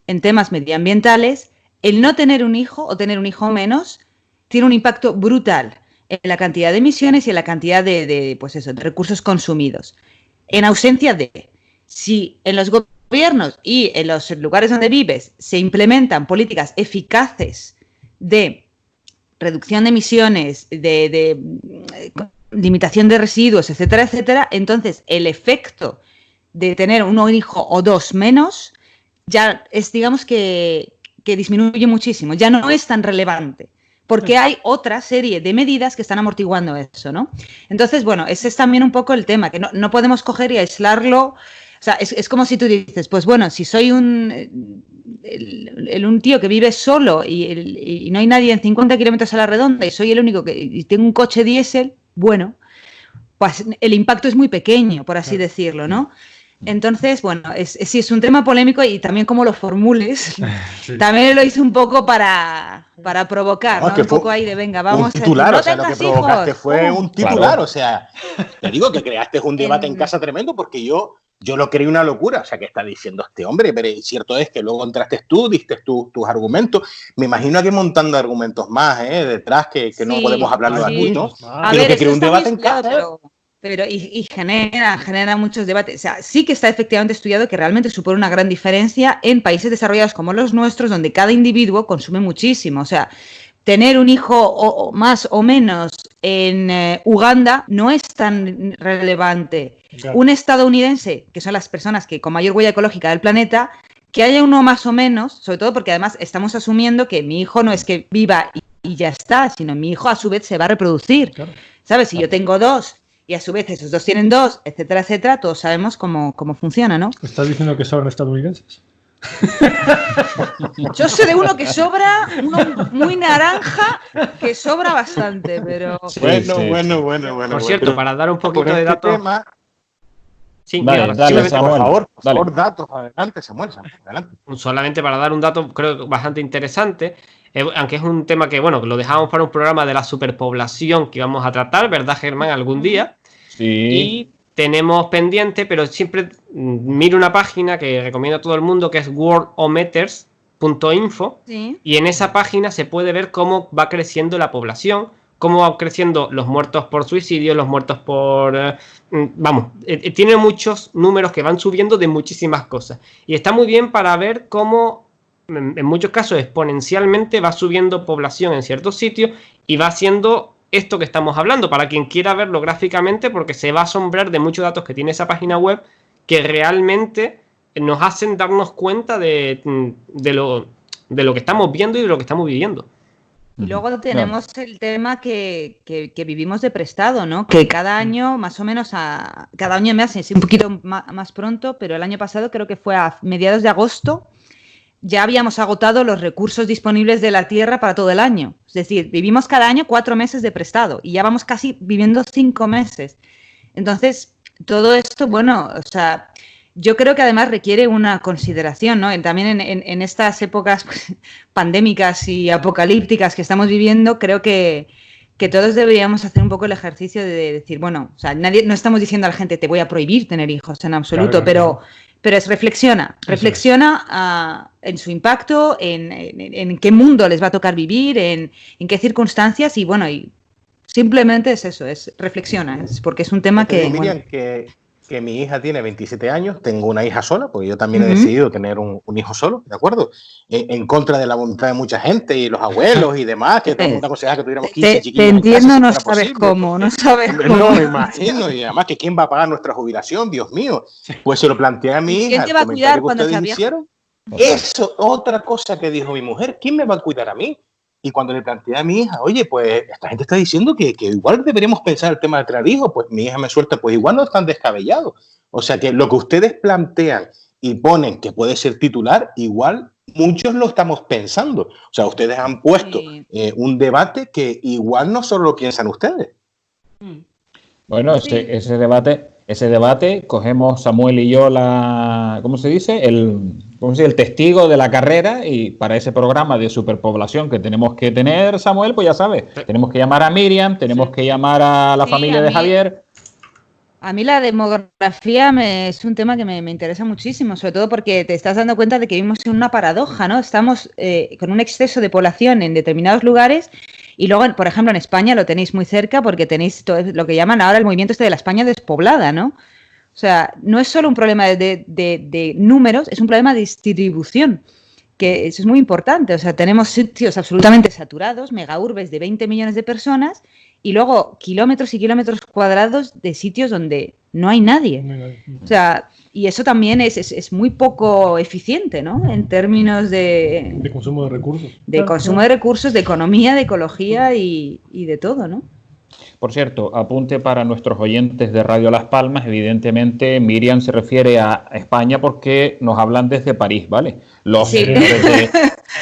[SPEAKER 5] en temas medioambientales el no tener un hijo o tener un hijo menos tiene un impacto brutal en la cantidad de emisiones y en la cantidad de recursos consumidos. En ausencia de, si en los gobiernos y en los lugares donde vives se implementan políticas eficaces de reducción de emisiones, de limitación de residuos, etcétera, etcétera, entonces el efecto de tener un hijo o dos menos ya es, digamos que disminuye muchísimo, ya no es tan relevante, porque hay otra serie de medidas que están amortiguando eso, ¿no? Entonces, bueno, ese es también un poco el tema, que no podemos coger y aislarlo. O sea, es como si tú dices, pues bueno, si soy un tío que vive solo y no hay nadie en 50 kilómetros a la redonda y soy el único y tengo un coche diésel, bueno, pues el impacto es muy pequeño, por así decirlo, ¿no? Entonces, bueno, sí es un tema polémico y también como lo formules, sí. También lo hice un poco para provocar, ¿no? Un poco ahí de venga, vamos
[SPEAKER 4] a titular,
[SPEAKER 5] no
[SPEAKER 4] o sea, lo que provocaste hijos. Fue un titular, claro. O sea, te digo que creaste un debate en casa tremendo porque yo lo creí una locura, o sea, que está diciendo este hombre, pero cierto es que luego entraste tú, diste tus argumentos, me imagino que montando argumentos más, detrás que sí, no podemos hablarlo aquí, ¿no? Pero que creó un debate en casa,
[SPEAKER 5] Pero genera muchos debates. O sea, sí que está efectivamente estudiado que realmente supone una gran diferencia en países desarrollados como los nuestros, donde cada individuo consume muchísimo. O sea, tener un hijo o más o menos en Uganda no es tan relevante. Claro. Un estadounidense, que son las personas que con mayor huella ecológica del planeta, que haya uno más o menos, sobre todo porque además estamos asumiendo que mi hijo no es que viva y ya está, sino mi hijo a su vez se va a reproducir. Claro. ¿Sabes? Si yo tengo dos y a su vez esos dos tienen dos, etcétera, etcétera, todos sabemos cómo funciona, ¿no?
[SPEAKER 2] ¿Estás diciendo que sobran estadounidenses?
[SPEAKER 5] Yo sé de uno que sobra, uno muy naranja, que sobra bastante, pero...
[SPEAKER 4] Bueno.
[SPEAKER 3] Por cierto, para dar un poquito de datos...
[SPEAKER 1] Sí, dale, Samuel.
[SPEAKER 4] Por favor, datos, adelante, Samuel, adelante.
[SPEAKER 3] Solamente para dar un dato, creo bastante interesante, aunque es un tema que, bueno, lo dejamos para un programa de la superpoblación que íbamos a tratar, ¿verdad, Germán? Algún día.
[SPEAKER 1] Sí.
[SPEAKER 3] Y tenemos pendiente, pero siempre miro una página que recomiendo a todo el mundo, que es worldometers.info.
[SPEAKER 5] Sí.
[SPEAKER 3] Y en esa página se puede ver cómo va creciendo la población, cómo van creciendo los muertos por suicidio, los muertos por... tiene muchos números que van subiendo de muchísimas cosas. Y está muy bien para ver cómo, en muchos casos, exponencialmente va subiendo población en ciertos sitios y va haciendo esto que estamos hablando, para quien quiera verlo gráficamente, porque se va a asombrar de muchos datos que tiene esa página web que realmente nos hacen darnos cuenta de lo que estamos viendo y de lo que estamos viviendo.
[SPEAKER 5] Y luego tenemos el tema que vivimos de prestado, ¿no? Que cada año, más o menos, cada año me hace un poquito más pronto, pero el año pasado creo que fue a mediados de agosto, ya habíamos agotado los recursos disponibles de la tierra para todo el año. Es decir, vivimos cada año 4 meses de prestado y ya vamos casi viviendo 5 meses. Entonces, todo esto, bueno, o sea... Yo creo que además requiere una consideración, ¿no? También en estas épocas pues, pandémicas y apocalípticas que estamos viviendo, creo que todos deberíamos hacer un poco el ejercicio de decir, bueno, o sea, no estamos diciendo a la gente te voy a prohibir tener hijos en absoluto, claro. Pero es reflexiona en su impacto, en qué mundo les va a tocar vivir, en qué circunstancias y bueno, y simplemente es eso, es reflexiona, porque es un tema que...
[SPEAKER 4] Miriam, que mi hija tiene 27 años, tengo una hija sola, porque yo también he decidido tener un hijo solo, ¿de acuerdo? En contra de la voluntad de mucha gente y los abuelos y demás, que todo el mundo aconsejaba que tuviéramos 15 chiquillos.
[SPEAKER 5] Te entiendo, no sabes cómo, no sabes cómo.
[SPEAKER 4] No, me imagino, y además que quién va a pagar nuestra jubilación, Dios mío. Pues se lo planteé a mi hija.
[SPEAKER 5] ¿Quién te va a cuidar cuando sea
[SPEAKER 4] viejo? Eso, otra cosa que dijo mi mujer, ¿quién me va a cuidar a mí? Y cuando le planteé a mi hija, oye, pues esta gente está diciendo que igual deberíamos pensar el tema de tener hijos, pues mi hija me suelta, pues igual no es tan descabellado. O sea que lo que ustedes plantean y ponen que puede ser titular, igual muchos lo estamos pensando. O sea, ustedes han puesto un debate que igual no solo lo piensan ustedes.
[SPEAKER 1] Bueno, ese debate, cogemos Samuel y yo ¿cómo se dice? El testigo de la carrera, y para ese programa de superpoblación que tenemos que tener, Samuel, pues ya sabes, tenemos que llamar a Miriam, tenemos que llamar a la familia de Javier.
[SPEAKER 5] A mí la demografía es un tema que me interesa muchísimo, sobre todo porque te estás dando cuenta de que vivimos en una paradoja, ¿no? Estamos con un exceso de población en determinados lugares y luego, por ejemplo, en España lo tenéis muy cerca porque tenéis todo lo que llaman ahora el movimiento de la España despoblada, ¿no? O sea, no es solo un problema de números, es un problema de distribución, que eso es muy importante. O sea, tenemos sitios absolutamente saturados, megaurbes de 20 millones de personas, y luego kilómetros y kilómetros cuadrados de sitios donde no hay nadie. O sea, y eso también es muy poco eficiente, ¿no? En términos de
[SPEAKER 2] consumo de recursos.
[SPEAKER 5] De consumo de recursos, de economía, de ecología y de todo, ¿no?
[SPEAKER 1] Por cierto, apunte para nuestros oyentes de Radio Las Palmas, evidentemente Miriam se refiere a España porque nos hablan desde París, ¿vale?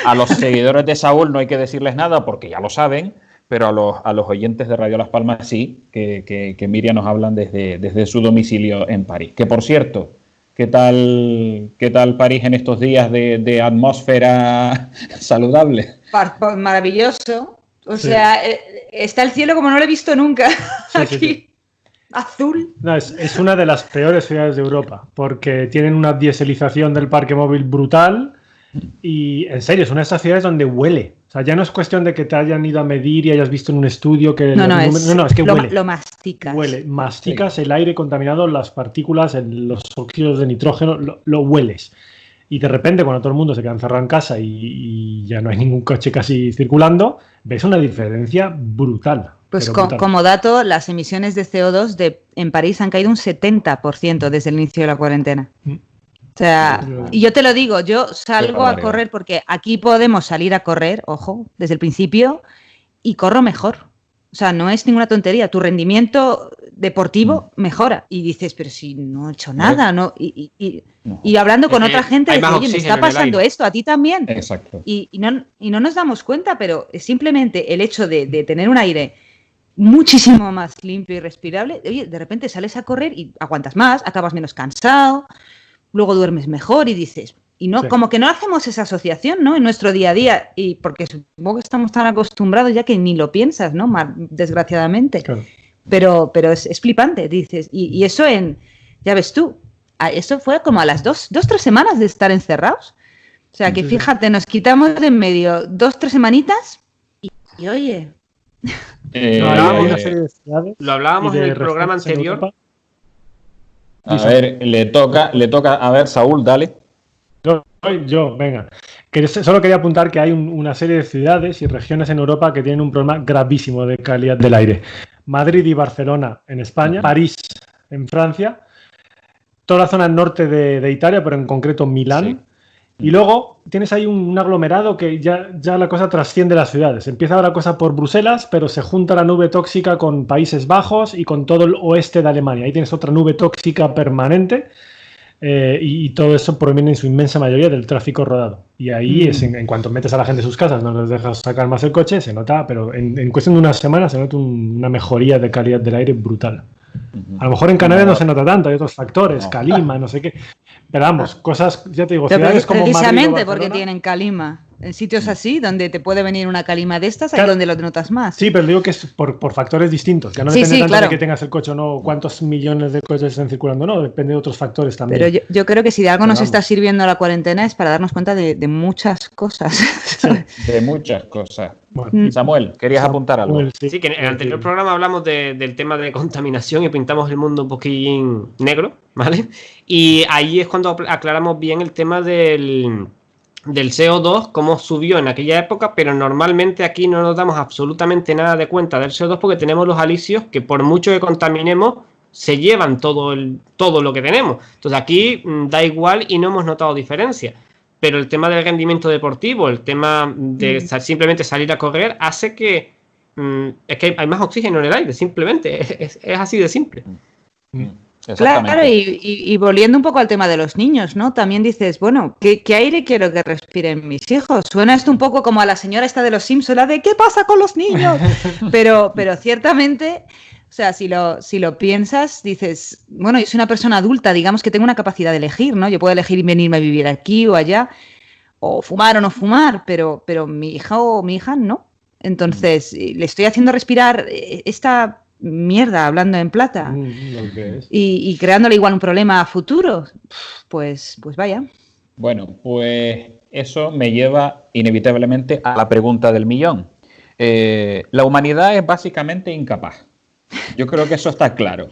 [SPEAKER 1] A los seguidores de Saúl no hay que decirles nada porque ya lo saben, pero a los oyentes de Radio Las Palmas sí, que Miriam nos hablan desde su domicilio en París. Que por cierto, ¿qué tal París en estos días de atmósfera saludable?
[SPEAKER 5] Maravilloso. O sea, está el cielo como no lo he visto nunca. Aquí, azul.
[SPEAKER 2] No, es una de las peores ciudades de Europa, porque tienen una dieselización del parque móvil brutal y, en serio, es una de esas ciudades donde huele. O sea, ya no es cuestión de que te hayan ido a medir y hayas visto en un estudio que... es que huele.
[SPEAKER 5] Lo masticas.
[SPEAKER 2] Huele. Masticas el aire contaminado, las partículas, los óxidos de nitrógeno, lo hueles. Y de repente, cuando todo el mundo se queda encerrado en casa y ya no hay ningún coche casi circulando, ves una diferencia brutal.
[SPEAKER 5] Pues como dato, las emisiones de CO2 en París han caído un 70% desde el inicio de la cuarentena. O sea, y yo te lo digo, yo salgo a correr porque aquí podemos salir a correr, ojo, desde el principio, y corro mejor. O sea, no es ninguna tontería. Tu rendimiento deportivo mejora. Y dices, pero si no he hecho nada, ¿no? Y hablando con otra gente, dices, oye, me está pasando esto, a ti también.
[SPEAKER 1] Exacto.
[SPEAKER 5] Y no nos damos cuenta, pero es simplemente el hecho de tener un aire muchísimo más limpio y respirable. Oye, de repente sales a correr y aguantas más, acabas menos cansado, luego duermes mejor y dices... Y no, como que no hacemos esa asociación, ¿no? En nuestro día a día, y porque supongo que estamos tan acostumbrados ya que ni lo piensas, ¿no? Desgraciadamente. Claro. Pero es flipante, dices. Y eso ya ves tú, eso fue como a las 2-3 semanas de estar encerrados. O sea, que fíjate, nos quitamos de en medio 2-3 semanitas y oye...
[SPEAKER 3] Lo hablábamos en el programa anterior.
[SPEAKER 1] A ver, le toca, a ver, Saúl, dale.
[SPEAKER 2] Yo, venga. Solo quería apuntar que hay una serie de ciudades y regiones en Europa que tienen un problema gravísimo de calidad del aire. Madrid y Barcelona en España, París en Francia, toda la zona norte de Italia, pero en concreto Milán. Sí. Y luego tienes ahí un aglomerado que ya la cosa trasciende las ciudades. Empieza la cosa por Bruselas, pero se junta la nube tóxica con Países Bajos y con todo el oeste de Alemania. Ahí tienes otra nube tóxica permanente. Y todo eso proviene en su inmensa mayoría del tráfico rodado. Y ahí en cuanto metes a la gente en sus casas, no les dejas sacar más el coche, se nota, pero en cuestión de unas semanas se nota una mejoría de calidad del aire brutal. A lo mejor en Canarias no se nota tanto, hay otros factores, calima, no sé qué. Pero vamos, cosas, ya te digo, ciudades como Madrid o Barcelona.
[SPEAKER 5] Precisamente porque tienen calima. En sitios así, donde te puede venir una calima de estas, ahí donde lo notas más.
[SPEAKER 2] Sí, pero digo que es por factores distintos. Que no depende tanto de que tengas el coche o no, cuántos millones de coches están circulando, no, depende de otros factores también.
[SPEAKER 5] Pero yo creo que si de algo nos está sirviendo la cuarentena es para darnos cuenta de muchas cosas.
[SPEAKER 1] Sí, de muchas cosas. Bueno. Samuel, ¿querías apuntar algo?
[SPEAKER 3] Sí, que en el anterior programa hablamos del tema de contaminación y pintamos el mundo un poquín negro, ¿vale? Y ahí es cuando aclaramos bien el tema del CO2, cómo subió en aquella época, pero normalmente aquí no nos damos absolutamente nada de cuenta del CO2 porque tenemos los alisios que por mucho que contaminemos se llevan todo lo que tenemos. Entonces aquí da igual y no hemos notado diferencia. Pero el tema del rendimiento deportivo, el tema de simplemente salir a correr, hace que es que hay más oxígeno en el aire, simplemente. Es así de simple.
[SPEAKER 5] Claro, y volviendo un poco al tema de los niños, ¿no? También dices, bueno, ¿qué aire quiero que respiren mis hijos? Suena esto un poco como a la señora esta de los Simpsons, la de ¿qué pasa con los niños? Pero ciertamente, o sea, si lo piensas, dices, bueno, yo soy una persona adulta, digamos que tengo una capacidad de elegir, ¿no? Yo puedo elegir venirme a vivir aquí o allá, o fumar o no fumar, pero mi hija o mi hija no. Entonces, le estoy haciendo respirar esta mierda hablando en plata y creándole igual un problema a futuro, pues vaya.
[SPEAKER 1] Bueno, pues eso me lleva inevitablemente a la pregunta del millón. La humanidad es básicamente incapaz. Yo creo que eso está claro.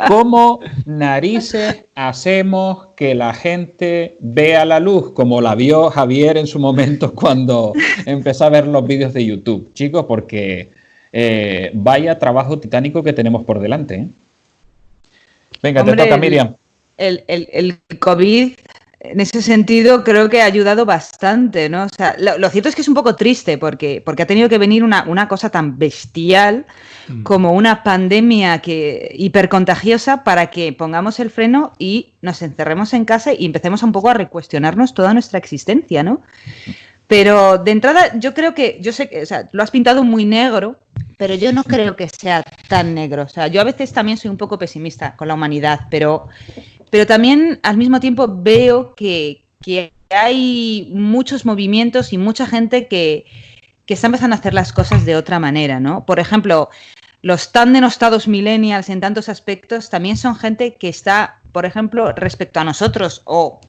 [SPEAKER 1] ¿Cómo narices hacemos que la gente vea la luz como la vio Javier en su momento cuando empezó a ver los vídeos de YouTube? Chicos, porque vaya trabajo titánico que tenemos por delante, ¿eh? Venga, hombre, te toca, Miriam.
[SPEAKER 5] El COVID, en ese sentido, creo que ha ayudado bastante, ¿no? O sea, lo cierto es que es un poco triste porque ha tenido que venir una cosa tan bestial como una pandemia hipercontagiosa para que pongamos el freno y nos encerremos en casa y empecemos un poco a recuestionarnos toda nuestra existencia, ¿no? Pero de entrada yo creo que, yo sé que, o sea, lo has pintado muy negro, pero yo no creo que sea tan negro. O sea, yo a veces también soy un poco pesimista con la humanidad, pero también al mismo tiempo veo que hay muchos movimientos y mucha gente que está empezando a hacer las cosas de otra manera, ¿no? Por ejemplo, los tan denostados millennials en tantos aspectos también son gente que está, por ejemplo, respecto a nosotros o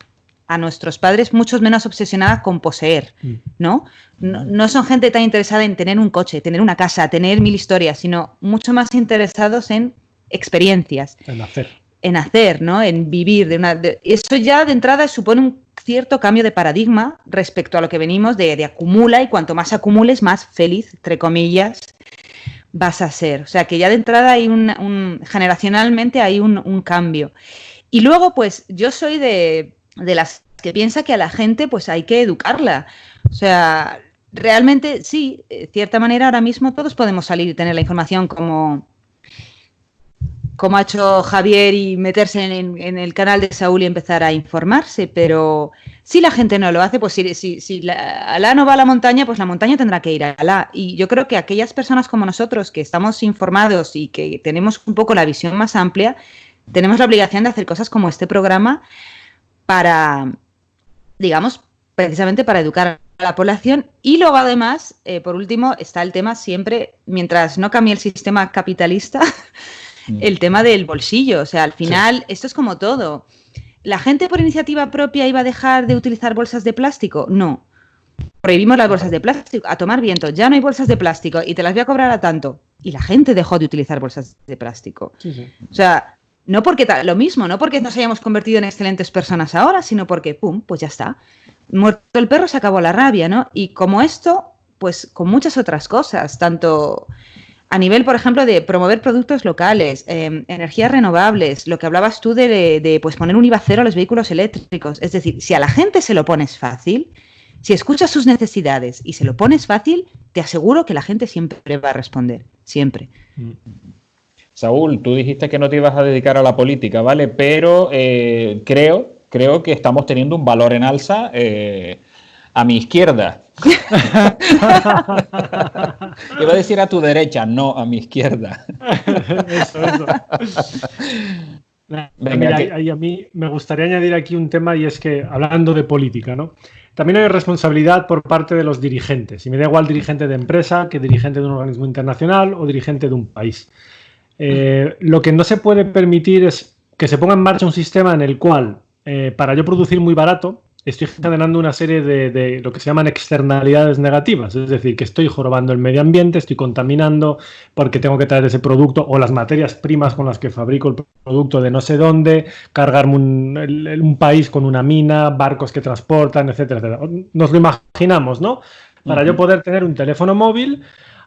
[SPEAKER 5] a nuestros padres, mucho menos obsesionada con poseer, ¿no? No son gente tan interesada en tener un coche, tener una casa, tener 1000 historias, sino mucho más interesados en experiencias. En hacer, ¿no? En vivir. Eso ya de entrada supone un cierto cambio de paradigma respecto a lo que venimos de acumula, y cuanto más acumules, más feliz, entre comillas, vas a ser. O sea, que ya de entrada hay generacionalmente hay un cambio. Y luego, pues, yo soy de las que piensa que a la gente, pues, hay que educarla. O sea, realmente, sí, de cierta manera, ahora mismo todos podemos salir y tener la información como ha hecho Javier y meterse en el canal de Saúl y empezar a informarse, pero si la gente no lo hace, pues si Alá no va a la montaña, pues la montaña tendrá que ir a Alá. Y yo creo que aquellas personas como nosotros que estamos informados y que tenemos un poco la visión más amplia, tenemos la obligación de hacer cosas como este programa para, digamos, precisamente para educar a la población. Y luego además, por último, está el tema siempre, mientras no cambie el sistema capitalista, el tema del bolsillo. O sea, al final, esto es como todo. ¿La gente por iniciativa propia iba a dejar de utilizar bolsas de plástico? No. Prohibimos las bolsas de plástico. A tomar viento. Ya no hay bolsas de plástico y te las voy a cobrar a tanto. Y la gente dejó de utilizar bolsas de plástico. Sí. O sea, no porque lo mismo, no porque nos hayamos convertido en excelentes personas ahora, sino porque, pum, pues ya está. Muerto el perro, se acabó la rabia, ¿no? Y como esto, pues con muchas otras cosas, tanto a nivel, por ejemplo, de promover productos locales, energías renovables, lo que hablabas tú de pues poner un IVA cero a los vehículos eléctricos. Es decir, si a la gente se lo pones fácil, si escuchas sus necesidades y se lo pones fácil, te aseguro que la gente siempre va a responder, siempre.
[SPEAKER 1] Saúl, tú dijiste que no te ibas a dedicar a la política, ¿vale? Pero creo que estamos teniendo un valor en alza a mi izquierda. Iba a decir a tu derecha, no a mi izquierda.
[SPEAKER 2] Eso. Venga, a mí me gustaría añadir aquí un tema, y es que, hablando de política, ¿no? También hay responsabilidad por parte de los dirigentes. Y me da igual dirigente de empresa que dirigente de un organismo internacional o dirigente de un país. Lo que no se puede permitir es que se ponga en marcha un sistema en el cual, para yo producir muy barato, estoy generando una serie de lo que se llaman externalidades negativas. Es decir, que estoy jorobando el medio ambiente, estoy contaminando porque tengo que traer ese producto o las materias primas con las que fabrico el producto de no sé dónde, cargarme un país con una mina, barcos que transportan, etcétera, etcétera. Nos lo imaginamos, ¿no? Para yo poder tener un teléfono móvil,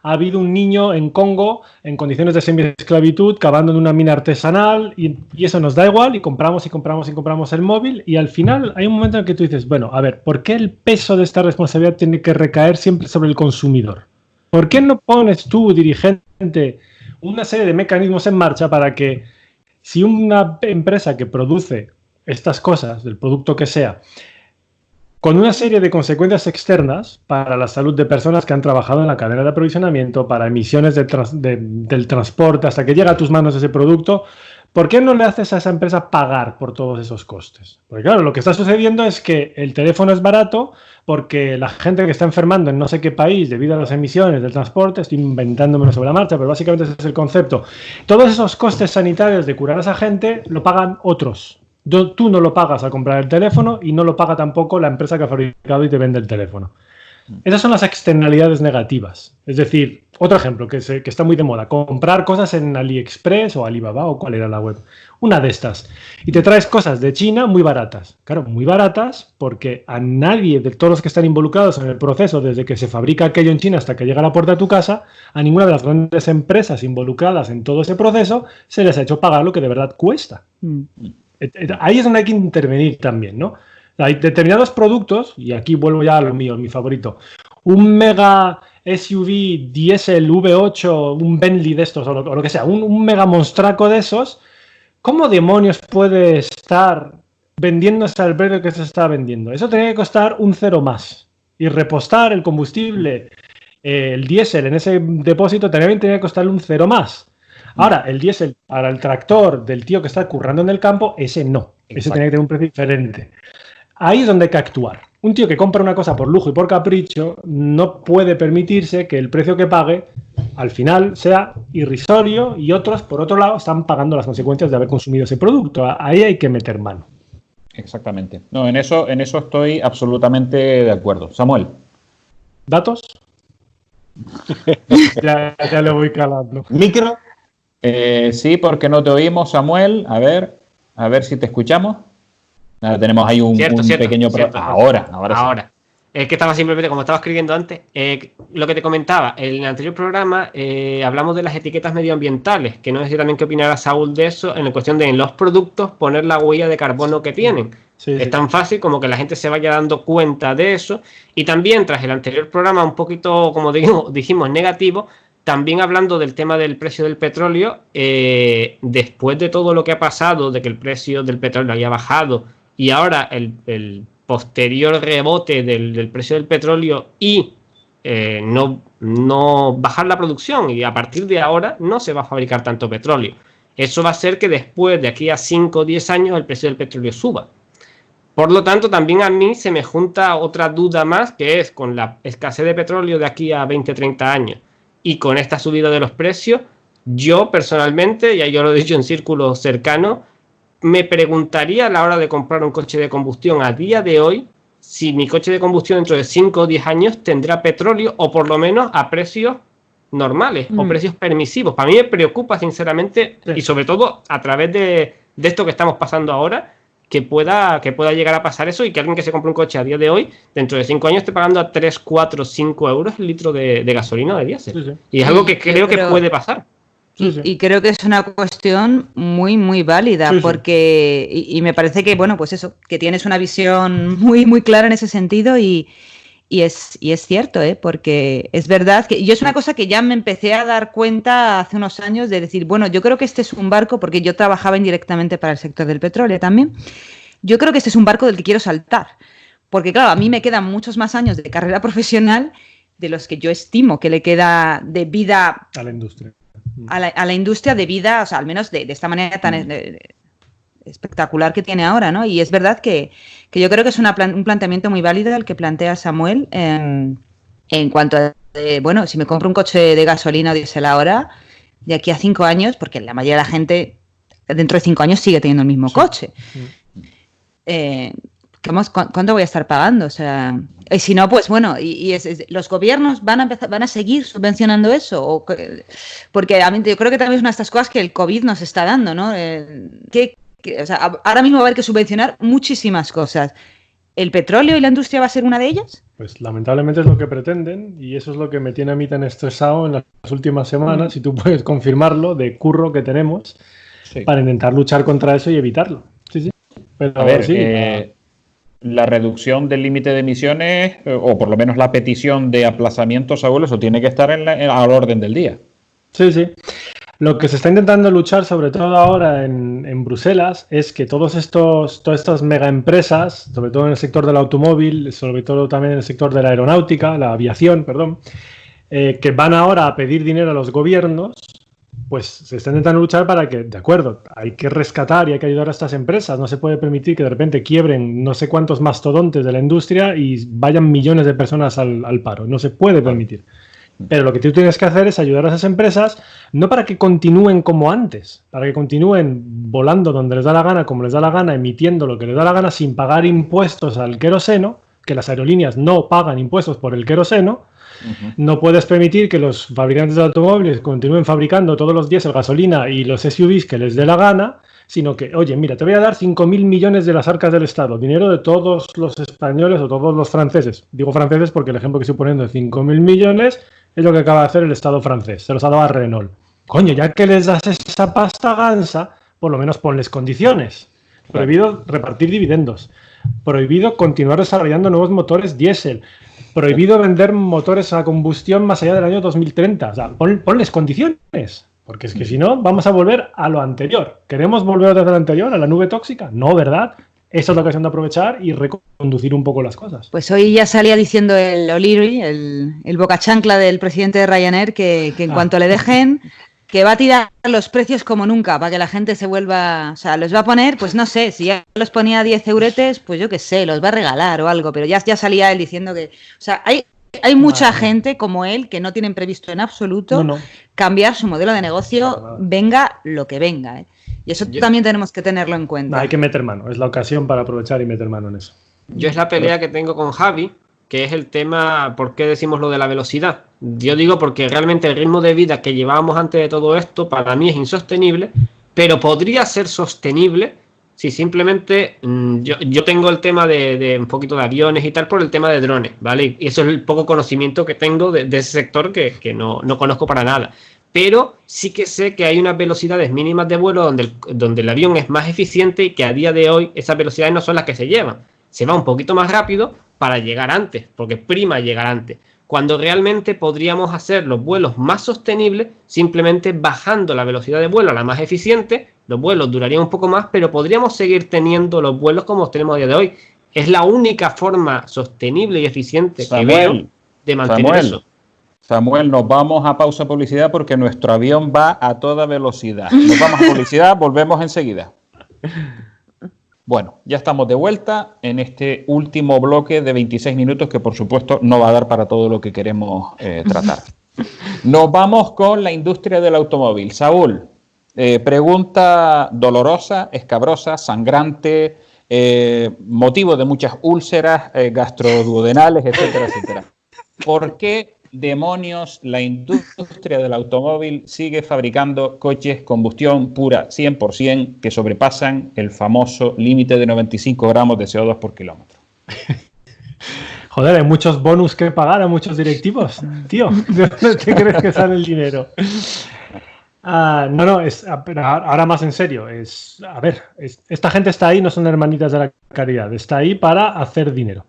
[SPEAKER 2] ha habido un niño en Congo en condiciones de semiesclavitud cavando en una mina artesanal y eso nos da igual y compramos el móvil, y al final hay un momento en el que tú dices, bueno, a ver, ¿por qué el peso de esta responsabilidad tiene que recaer siempre sobre el consumidor? ¿Por qué no pones tú, dirigente, una serie de mecanismos en marcha para que si una empresa que produce estas cosas, del producto que sea, con una serie de consecuencias externas para la salud de personas que han trabajado en la cadena de aprovisionamiento, para emisiones del transporte, hasta que llega a tus manos ese producto, ¿por qué no le haces a esa empresa pagar por todos esos costes? Porque claro, lo que está sucediendo es que el teléfono es barato porque la gente que está enfermando en no sé qué país debido a las emisiones del transporte, estoy inventándomelo sobre la marcha, pero básicamente ese es el concepto. Todos esos costes sanitarios de curar a esa gente lo pagan otros. Tú no lo pagas al comprar el teléfono y no lo paga tampoco la empresa que ha fabricado y te vende el teléfono. Esas son las externalidades negativas. Es decir, otro ejemplo que está muy de moda, comprar cosas en AliExpress o Alibaba o cuál era la web. Una de estas. Y te traes cosas de China muy baratas. Claro, muy baratas porque a nadie de todos los que están involucrados en el proceso, desde que se fabrica aquello en China hasta que llega a la puerta de tu casa, a ninguna de las grandes empresas involucradas en todo ese proceso se les ha hecho pagar lo que de verdad cuesta. Ahí es donde hay que intervenir también, ¿no? Hay determinados productos, y aquí vuelvo ya a lo mío, mi favorito. Un mega SUV diésel V8, un Bentley de estos, o lo que sea, un mega monstraco de esos, ¿cómo demonios puede estar vendiéndose al precio que se está vendiendo? Eso tenía que costar un cero más. Y repostar el combustible, el diésel en ese depósito también tenía que costarle un cero más. Ahora, el diésel para el tractor del tío que está currando en el campo, ese no. Ese tenía que tener un precio diferente. Ahí es donde hay que actuar. Un tío que compra una cosa por lujo y por capricho no puede permitirse que el precio que pague al final sea irrisorio y otros, por otro lado, están pagando las consecuencias de haber consumido ese producto. Ahí hay que meter mano.
[SPEAKER 1] Exactamente. No, en eso estoy absolutamente de acuerdo. Samuel.
[SPEAKER 2] ¿Datos? ya le voy calando.
[SPEAKER 4] ¿Micro?
[SPEAKER 1] Sí, porque no te oímos, Samuel. A ver si te escuchamos. Tenemos ahí un pequeño problema. Ahora.
[SPEAKER 3] Es que estaba simplemente, como estaba escribiendo antes, lo que te comentaba, en el anterior programa hablamos de las etiquetas medioambientales, que no sé si también qué opinará Saúl de eso, en la cuestión de en los productos poner la huella de carbono que tienen. Es tan fácil como que la gente se vaya dando cuenta de eso. Y también, tras el anterior programa, un poquito, como dijimos, negativo, también hablando del tema del precio del petróleo, después de todo lo que ha pasado, de que el precio del petróleo haya bajado, y ahora el posterior rebote del precio del petróleo y no bajar la producción, y a partir de ahora no se va a fabricar tanto petróleo. Eso va a hacer que después de aquí a 5 o 10 años el precio del petróleo suba. Por lo tanto, también a mí se me junta otra duda más, que es con la escasez de petróleo de aquí a 20 o 30 años y con esta subida de los precios, yo personalmente, ya yo lo he dicho en círculos cercanos, me preguntaría a la hora de comprar un coche de combustión a día de hoy si mi coche de combustión dentro de 5 o 10 años tendrá petróleo o por lo menos a precios normales o precios permisivos. Para mí me preocupa sinceramente y sobre todo a través de esto que estamos pasando ahora, que pueda llegar a pasar eso y que alguien que se compre un coche a día de hoy, dentro de 5 años esté pagando a 3, 4, 5 euros el litro de gasolina o de diésel. Y es algo que creo que puede pasar.
[SPEAKER 5] Y creo que es una cuestión muy, muy válida, porque y me parece que, bueno, pues eso, que tienes una visión muy, muy clara en ese sentido y es cierto, porque es verdad que yo es una cosa que ya me empecé a dar cuenta hace unos años de decir, bueno, yo creo que este es un barco, porque yo trabajaba indirectamente para el sector del petróleo también, yo creo que este es un barco del que quiero saltar, porque claro, a mí me quedan muchos más años de carrera profesional de los que yo estimo que le queda de vida
[SPEAKER 2] a la industria.
[SPEAKER 5] A la industria de vida, o sea, al menos de esta manera tan espectacular que tiene ahora, ¿no? Y es verdad que yo creo que es un planteamiento muy válido el que plantea Samuel en cuanto a, bueno, si me compro un coche de gasolina o diésel ahora, de aquí a 5 años, porque la mayoría de la gente dentro de 5 años sigue teniendo el mismo coche. ¿Cuánto voy a estar pagando? O sea, y si no, pues bueno, los gobiernos van a seguir subvencionando eso, porque a mí yo creo que también es una de estas cosas que el COVID nos está dando, ¿no? O sea, ahora mismo va a haber que subvencionar muchísimas cosas. ¿El petróleo y la industria va a ser una de ellas?
[SPEAKER 2] Pues lamentablemente es lo que pretenden y eso es lo que me tiene a mí tan estresado en las últimas semanas, y tú puedes confirmarlo, de curro que tenemos para intentar luchar contra eso y evitarlo. Sí. Pero,
[SPEAKER 1] a ver, la reducción del límite de emisiones, o por lo menos la petición de aplazamiento, Saúl, eso tiene que estar al orden del día.
[SPEAKER 2] Sí. Lo que se está intentando luchar, sobre todo ahora en Bruselas, es que todas estas mega empresas, sobre todo en el sector del automóvil, sobre todo también en el sector de la aeronáutica, la aviación, que van ahora a pedir dinero a los gobiernos, pues se está intentando luchar para que, de acuerdo, hay que rescatar y hay que ayudar a estas empresas. No se puede permitir que de repente quiebren no sé cuántos mastodontes de la industria y vayan millones de personas al paro. No se puede permitir. Pero lo que tú tienes que hacer es ayudar a esas empresas, no para que continúen como antes, para que continúen volando donde les da la gana, como les da la gana, emitiendo lo que les da la gana sin pagar impuestos al queroseno, que las aerolíneas no pagan impuestos por el queroseno. No puedes permitir que los fabricantes de automóviles continúen fabricando todos los días el gasolina y los SUVs que les dé la gana, sino que, oye, mira, te voy a dar 5.000 millones de las arcas del Estado, dinero de todos los españoles o todos los franceses. Digo franceses porque el ejemplo que estoy poniendo de 5.000 millones es lo que acaba de hacer el Estado francés. Se los ha dado a Renault. Coño, ya que les das esa pasta gansa, por lo menos ponles condiciones. Prohibido repartir dividendos. Prohibido continuar desarrollando nuevos motores diésel. Prohibido vender motores a combustión más allá del año 2030. O sea, ponles condiciones. Porque es que si no, vamos a volver a lo anterior. ¿Queremos volver desde lo anterior, a la nube tóxica? No, ¿verdad? Esa es la ocasión de aprovechar y reconducir un poco las cosas.
[SPEAKER 5] Pues hoy ya salía diciendo el O'Leary, el bocachancla del presidente de Ryanair, que en cuanto le dejen, que va a tirar los precios como nunca, para que la gente se vuelva... O sea, los va a poner, pues no sé, si ya los ponía a 10 euretes, pues yo qué sé, los va a regalar o algo, pero ya salía él diciendo que... O sea, hay mucha gente como él que no tienen previsto en absoluto cambiar su modelo de negocio, venga lo que venga, ¿eh? Y eso también tenemos que tenerlo en cuenta.
[SPEAKER 2] Hay que meter mano, es la ocasión para aprovechar y meter mano en eso.
[SPEAKER 3] Yo es la pelea que tengo con Javi, que es el tema, ¿por qué decimos lo de la velocidad? Yo digo porque realmente el ritmo de vida que llevábamos antes de todo esto para mí es insostenible, pero podría ser sostenible si simplemente yo tengo el tema de un poquito de aviones y tal por el tema de drones, ¿vale? Y eso es el poco conocimiento que tengo de ese sector que no conozco para nada. Pero sí que sé que hay unas velocidades mínimas de vuelo donde el avión es más eficiente y que a día de hoy esas velocidades no son las que se llevan. Se va un poquito más rápido para llegar antes, porque prima llegar antes. Cuando realmente podríamos hacer los vuelos más sostenibles simplemente bajando la velocidad de vuelo a la más eficiente, los vuelos durarían un poco más, pero podríamos seguir teniendo los vuelos como los tenemos a día de hoy. Es la única forma sostenible y eficiente que veo de mantener eso.
[SPEAKER 1] Samuel, nos vamos a pausa publicidad porque nuestro avión va a toda velocidad. Nos vamos a publicidad, volvemos enseguida. Bueno, ya estamos de vuelta en este último bloque de 26 minutos que por supuesto no va a dar para todo lo que queremos tratar. Nos vamos con la industria del automóvil. Saúl, pregunta dolorosa, escabrosa, sangrante, motivo de muchas úlceras gastroduodenales, etcétera, etcétera. ¿Por qué demonios la industria del automóvil sigue fabricando coches combustión pura 100% que sobrepasan el famoso límite de 95 gramos de CO2 por kilómetro?
[SPEAKER 2] Joder, hay muchos bonus que pagar a muchos directivos, tío. ¿De dónde te crees que sale el dinero? Ahora más en serio. Esta gente está ahí, no son hermanitas de la caridad, está ahí para hacer dinero.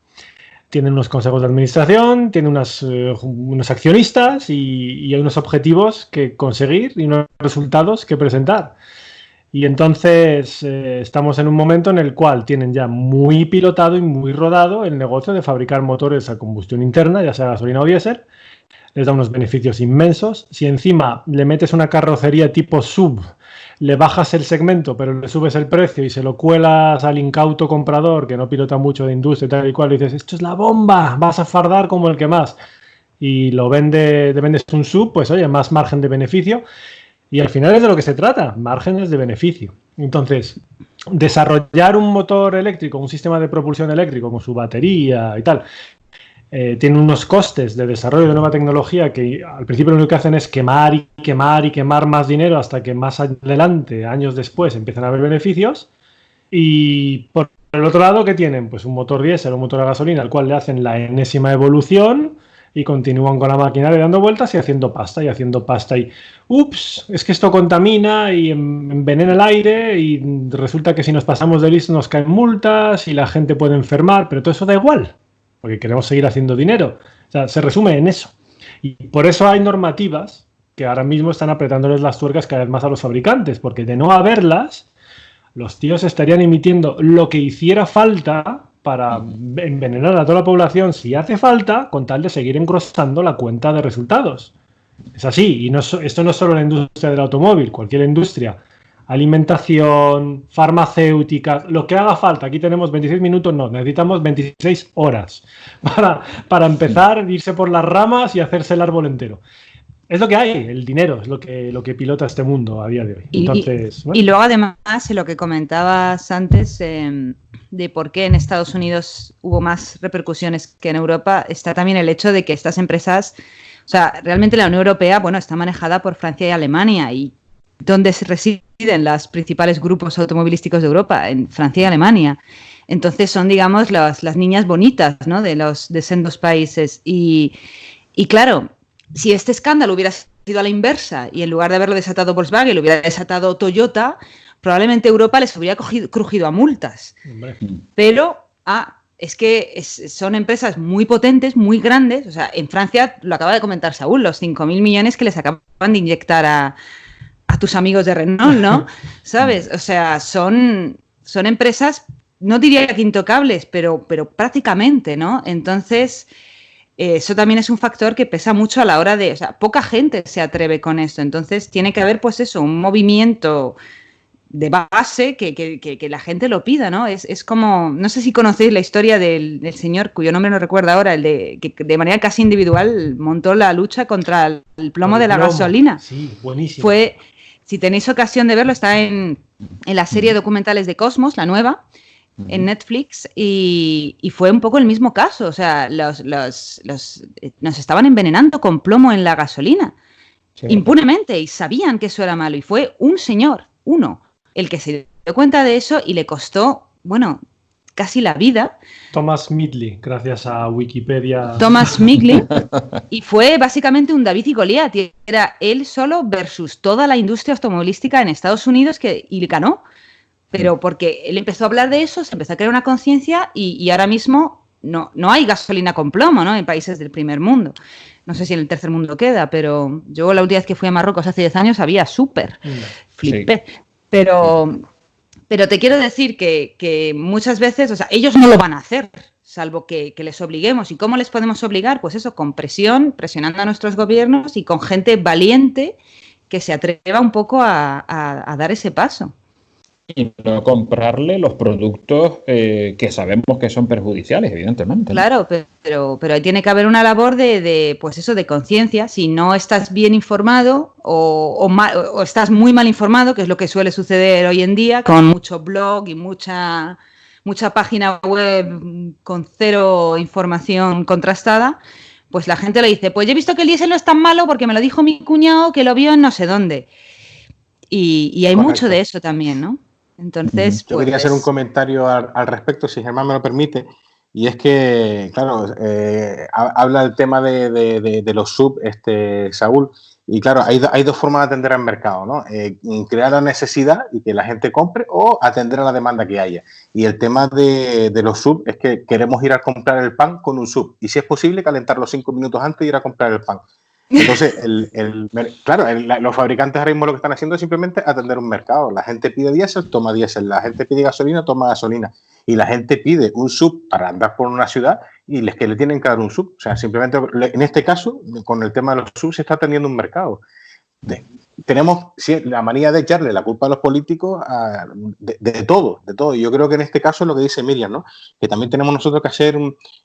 [SPEAKER 2] Tienen unos consejos de administración, tienen unos accionistas y hay unos objetivos que conseguir y unos resultados que presentar. Y entonces estamos en un momento en el cual tienen ya muy pilotado y muy rodado el negocio de fabricar motores a combustión interna, ya sea gasolina o diésel. Les da unos beneficios inmensos. Si encima le metes una carrocería tipo sub, le bajas el segmento, pero le subes el precio y se lo cuelas al incauto comprador que no pilota mucho de industria y tal y cual, y dices, esto es la bomba, vas a fardar como el que más. Y lo vendes un sub, pues oye, más margen de beneficio. Y al final es de lo que se trata, márgenes de beneficio. Entonces, desarrollar un motor eléctrico, un sistema de propulsión eléctrico con su batería y tal, tiene unos costes de desarrollo de nueva tecnología que al principio lo único que hacen es quemar y quemar y quemar más dinero hasta que más adelante, años después, empiezan a haber beneficios. Y por el otro lado, ¿qué tienen? Pues un motor diésel o un motor a gasolina al cual le hacen la enésima evolución y continúan con la maquinaria dando vueltas y haciendo pasta y ups, es que esto contamina y envenena el aire y resulta que si nos pasamos de listo nos caen multas y la gente puede enfermar, pero todo eso da igual, porque queremos seguir haciendo dinero. O sea, se resume en eso. Y por eso hay normativas que ahora mismo están apretándoles las tuercas cada vez más a los fabricantes, porque de no haberlas, los tíos estarían emitiendo lo que hiciera falta para envenenar a toda la población si hace falta, con tal de seguir engrosando la cuenta de resultados. Es así, y esto no es solo la industria del automóvil, cualquier industria. Alimentación, farmacéutica, lo que haga falta. Aquí tenemos 26 minutos, no, necesitamos 26 horas para empezar, irse por las ramas y hacerse el árbol entero. Es lo que hay, el dinero es lo que pilota este mundo a día de hoy. Entonces,
[SPEAKER 5] y luego además, lo que comentabas antes de por qué en Estados Unidos hubo más repercusiones que en Europa, está también el hecho de que estas empresas, o sea, realmente la Unión Europea, bueno, está manejada por Francia y Alemania, y donde se residen los principales grupos automovilísticos de Europa, en Francia y Alemania. Entonces son, digamos, las niñas bonitas, ¿no?, de sendos países. Y claro, si este escándalo hubiera sido a la inversa y en lugar de haberlo desatado Volkswagen lo hubiera desatado Toyota, probablemente Europa les hubiera crujido a multas. Hombre. Pero es que son empresas muy potentes, muy grandes. O sea, en Francia, lo acaba de comentar Saúl, los 5.000 millones que les acaban de inyectar a tus amigos de Renault, ¿no? ¿Sabes? O sea, son empresas, no diría que intocables, pero prácticamente, ¿no? Entonces, eso también es un factor que pesa mucho a la hora de... O sea, poca gente se atreve con esto. Entonces, tiene que haber, pues eso, un movimiento de base que la gente lo pida, ¿no? Es como... No sé si conocéis la historia del señor, cuyo nombre no recuerdo ahora, que de manera casi individual montó la lucha contra el plomo de la gasolina.
[SPEAKER 2] Sí, buenísimo.
[SPEAKER 5] Si tenéis ocasión de verlo, está en la serie de documentales de Cosmos, la nueva, en Netflix, y fue un poco el mismo caso. O sea, nos estaban envenenando con plomo en la gasolina, impunemente, y sabían que eso era malo. Y fue un señor, el que se dio cuenta de eso y le costó, bueno, casi la vida.
[SPEAKER 2] Thomas Midgley, gracias a Wikipedia.
[SPEAKER 5] Thomas Midgley, y fue básicamente un David y Goliat. Era él solo versus toda la industria automovilística en Estados Unidos y ganó. Pero porque él empezó a hablar de eso, se empezó a crear una conciencia y ahora mismo no hay gasolina con plomo, ¿no?, en países del primer mundo. No sé si en el tercer mundo queda, pero yo la última vez que fui a Marruecos hace 10 años había súper. Flipé. Sí. Pero te quiero decir que muchas veces, o sea, ellos no lo van a hacer, salvo que les obliguemos. ¿Y cómo les podemos obligar? Pues eso, con presionando a nuestros gobiernos y con gente valiente que se atreva un poco a dar ese paso.
[SPEAKER 1] Y no comprarle los productos que sabemos que son perjudiciales, evidentemente, ¿no?
[SPEAKER 5] Claro, pero ahí tiene que haber una labor de conciencia. Si no estás bien informado o estás muy mal informado, que es lo que suele suceder hoy en día, con mucho blog y mucha página web con cero información contrastada, pues la gente le dice, pues yo he visto que el diésel no es tan malo porque me lo dijo mi cuñado que lo vio en no sé dónde. Y hay Correcto. Mucho de eso también, ¿no? Entonces,
[SPEAKER 4] yo quería hacer un comentario al respecto, si Germán me lo permite, y es que, claro, habla del tema de los sub, Saúl, y claro, hay dos formas de atender al mercado, ¿no? Crear la necesidad y que la gente compre o atender a la demanda que haya. Y el tema de los sub es que queremos ir a comprar el pan con un sub, y si es posible, calentarlo 5 minutos antes de ir a comprar el pan. Entonces, los fabricantes ahora mismo lo que están haciendo es simplemente atender un mercado. La gente pide diésel, toma diésel. La gente pide gasolina, toma gasolina. Y la gente pide un sub para andar por una ciudad y que le tienen que dar un sub. O sea, simplemente, en este caso, con el tema de los subs, se está atendiendo un mercado. Tenemos la manía de echarle la culpa a los políticos de todo. Y yo creo que en este caso es lo que dice Miriam, ¿no? Que también tenemos nosotros que hacer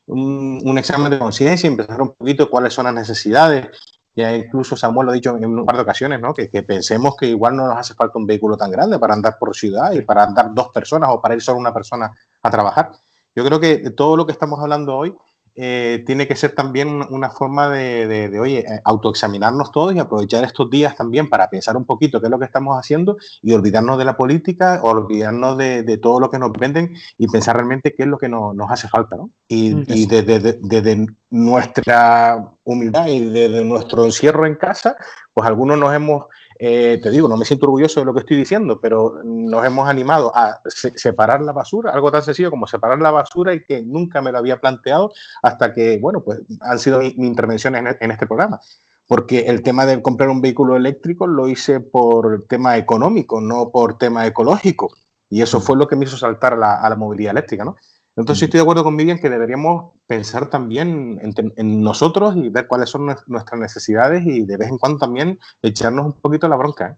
[SPEAKER 4] un examen de conciencia y empezar un poquito cuáles son las necesidades. Ya incluso Samuel lo ha dicho en un par de ocasiones, ¿no? Que pensemos que igual no nos hace falta un vehículo tan grande para andar por ciudad y para andar 2 personas o para ir solo una persona a trabajar. Yo creo que todo lo que estamos hablando hoy tiene que ser también una forma de autoexaminarnos todos y aprovechar estos días también para pensar un poquito qué es lo que estamos haciendo y olvidarnos de la política, olvidarnos de todo lo que nos venden y pensar realmente qué es lo que nos hace falta, ¿no? Y desde nuestra humildad y desde nuestro encierro en casa, pues algunos nos hemos, te digo, no me siento orgulloso de lo que estoy diciendo, pero nos hemos animado a separar la basura, algo tan sencillo como separar la basura y que nunca me lo había planteado hasta que, bueno, pues han sido mis intervenciones en este programa. Porque el tema de comprar un vehículo eléctrico lo hice por tema económico, no por tema ecológico. Y eso fue lo que me hizo saltar a la movilidad eléctrica, ¿no? Entonces estoy de acuerdo con Miriam que deberíamos pensar también en nosotros y ver cuáles son nuestras necesidades y de vez en cuando también echarnos un poquito la bronca.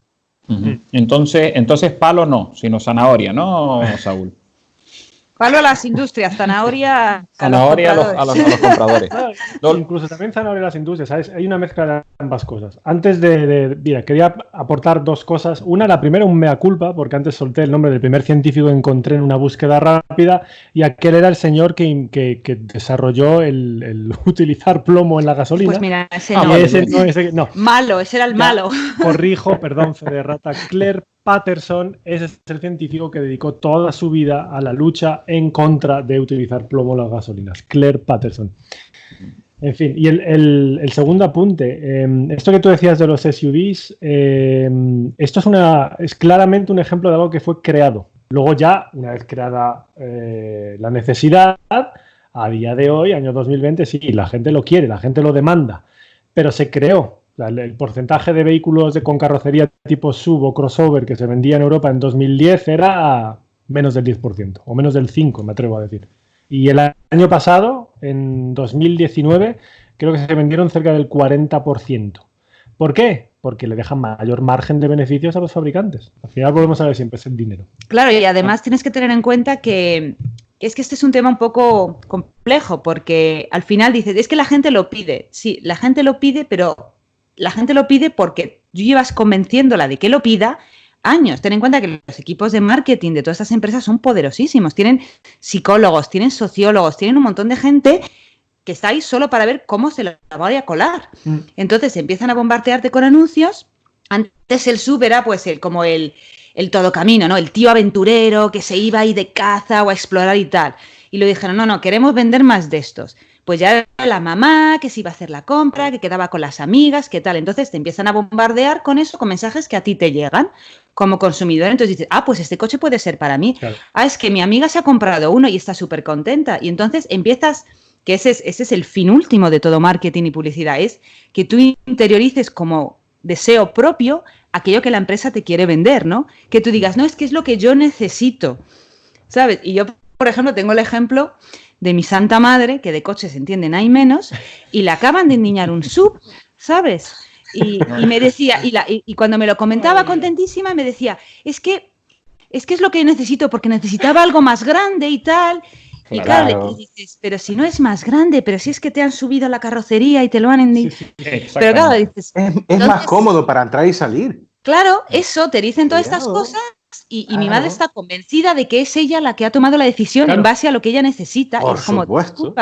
[SPEAKER 1] Entonces palo no, sino zanahoria, ¿no, Saúl?
[SPEAKER 5] Palo a las industrias, zanahoria
[SPEAKER 1] a los compradores.
[SPEAKER 2] Incluso también zanahoria a las industrias, ¿sabes? Hay una mezcla de ambas cosas. Antes mira, quería aportar dos cosas. Una, la primera, un mea culpa, porque antes solté el nombre del primer científico que encontré en una búsqueda rápida, y aquel era el señor que desarrolló el utilizar plomo en la gasolina.
[SPEAKER 5] Pues mira, ese no. Malo, ese era el malo.
[SPEAKER 2] Corrijo, perdón, fe de rata. Claire Patterson, ese es el científico que dedicó toda su vida a la lucha en contra de utilizar plomo en las gasolinas. Claire Patterson. En fin, y el segundo apunte, esto que tú decías de los SUVs, esto es claramente un ejemplo de algo que fue creado. Luego ya, una vez creada la necesidad, a día de hoy, año 2020, sí, la gente lo quiere, la gente lo demanda, pero se creó. El porcentaje de vehículos con carrocería tipo SUV o crossover que se vendía en Europa en 2010 era menos del 10%, o menos del 5%, me atrevo a decir. Y el año pasado, en 2019, creo que se vendieron cerca del 40%. ¿Por qué? Porque le dejan mayor margen de beneficios a los fabricantes. Al final volvemos a ver siempre es el dinero.
[SPEAKER 5] Claro, y además tienes que tener en cuenta que es que este es un tema un poco complejo, porque al final dices, es que la gente lo pide. Sí, la gente lo pide, pero la gente lo pide porque tú llevas convenciéndola de que lo pida años. Ten en cuenta que los equipos de marketing de todas estas empresas son poderosísimos. Tienen psicólogos, tienen sociólogos, tienen un montón de gente que está ahí solo para ver cómo se la vaya a colar. Entonces empiezan a bombardearte con anuncios. Antes el SUV era pues como el todocamino, ¿no? El tío aventurero que se iba ahí de caza o a explorar y tal. Y lo dijeron, no, queremos vender más de estos. Pues ya era la mamá que se iba a hacer la compra, que quedaba con las amigas, ¿qué tal? Entonces te empiezan a bombardear con eso, con mensajes que a ti te llegan como consumidor. Entonces dices, pues este coche puede ser para mí. Claro. Es que mi amiga se ha comprado uno y está súper contenta. Y entonces empiezas, que ese es el fin último de todo marketing y publicidad, es que tú interiorices como deseo propio aquello que la empresa te quiere vender, ¿no? Que tú digas, no, es que es lo que yo necesito, ¿sabes? Y yo, por ejemplo, tengo el ejemplo de mi santa madre, que de coches entienden hay menos, y le acaban de endiñar un SUV, ¿sabes? Y me decía, y cuando me lo comentaba contentísima, me decía, es que es lo que necesito, porque necesitaba algo más grande y tal. Y claro, y dices, pero si no es más grande, pero si es que te han subido la carrocería y te lo han endiñado. Sí, pero claro, dices,
[SPEAKER 4] es más cómodo para entrar y salir.
[SPEAKER 5] Claro, eso, te dicen todas estas cosas. Y mi madre está convencida de que es ella la que ha tomado la decisión en base a lo que ella necesita.
[SPEAKER 4] Por
[SPEAKER 5] es como,
[SPEAKER 4] supuesto.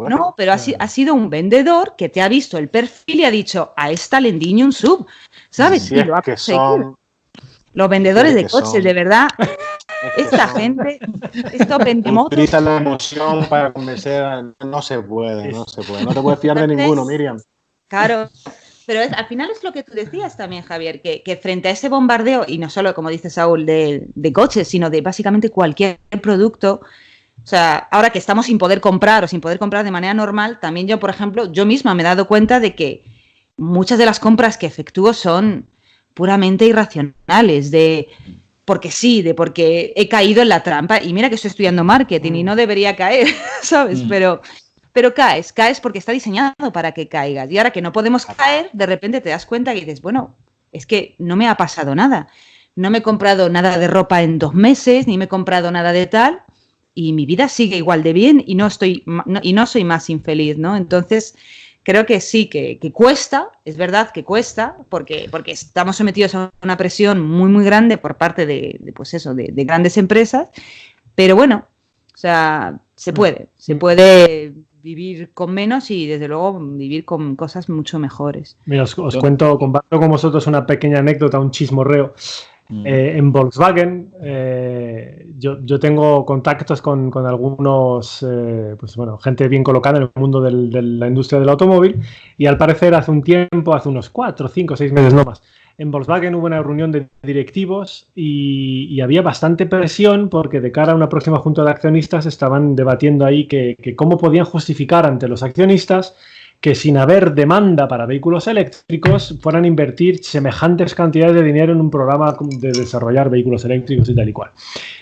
[SPEAKER 5] No, pero ha sido un vendedor que te ha visto el perfil y ha dicho, a esta le endiño un SUV, ¿sabes?
[SPEAKER 4] Sí,
[SPEAKER 5] y lo ha conseguido. Los vendedores de coches, de verdad, esta gente, esto vendemos.
[SPEAKER 4] Utiliza la emoción para convencer no se puede. No te puedes fiar de ninguno, Miriam.
[SPEAKER 5] Claro. Pero al final es lo que tú decías también, Javier, que frente a ese bombardeo, y no solo, como dice Saúl, de coches, sino de básicamente cualquier producto, o sea, ahora que estamos sin poder comprar o sin poder comprar de manera normal, también yo, por ejemplo, yo misma me he dado cuenta de que muchas de las compras que efectúo son puramente irracionales, porque he caído en la trampa, y mira que estoy estudiando marketing y no debería caer, ¿sabes? Pero caes porque está diseñado para que caigas. Y ahora que no podemos caer, de repente te das cuenta que dices, bueno, es que no me ha pasado nada. No me he comprado nada de ropa en 2 meses, ni me he comprado nada de tal, y mi vida sigue igual de bien y no soy más infeliz, ¿no? Entonces, creo que sí, que cuesta, es verdad que cuesta, porque estamos sometidos a una presión muy, muy grande por parte de grandes empresas, pero bueno, o sea, se puede vivir con menos y desde luego vivir con cosas mucho mejores.
[SPEAKER 2] Mira, os comparto con vosotros una pequeña anécdota, un chismorreo. En Volkswagen yo tengo contactos con algunos gente bien colocada en el mundo de la industria del automóvil, y al parecer hace unos 4, 5, 6 meses no más, en Volkswagen hubo una reunión de directivos y había bastante presión porque de cara a una próxima junta de accionistas estaban debatiendo ahí que cómo podían justificar ante los accionistas que sin haber demanda para vehículos eléctricos fueran a invertir semejantes cantidades de dinero en un programa de desarrollar vehículos eléctricos y tal y cual.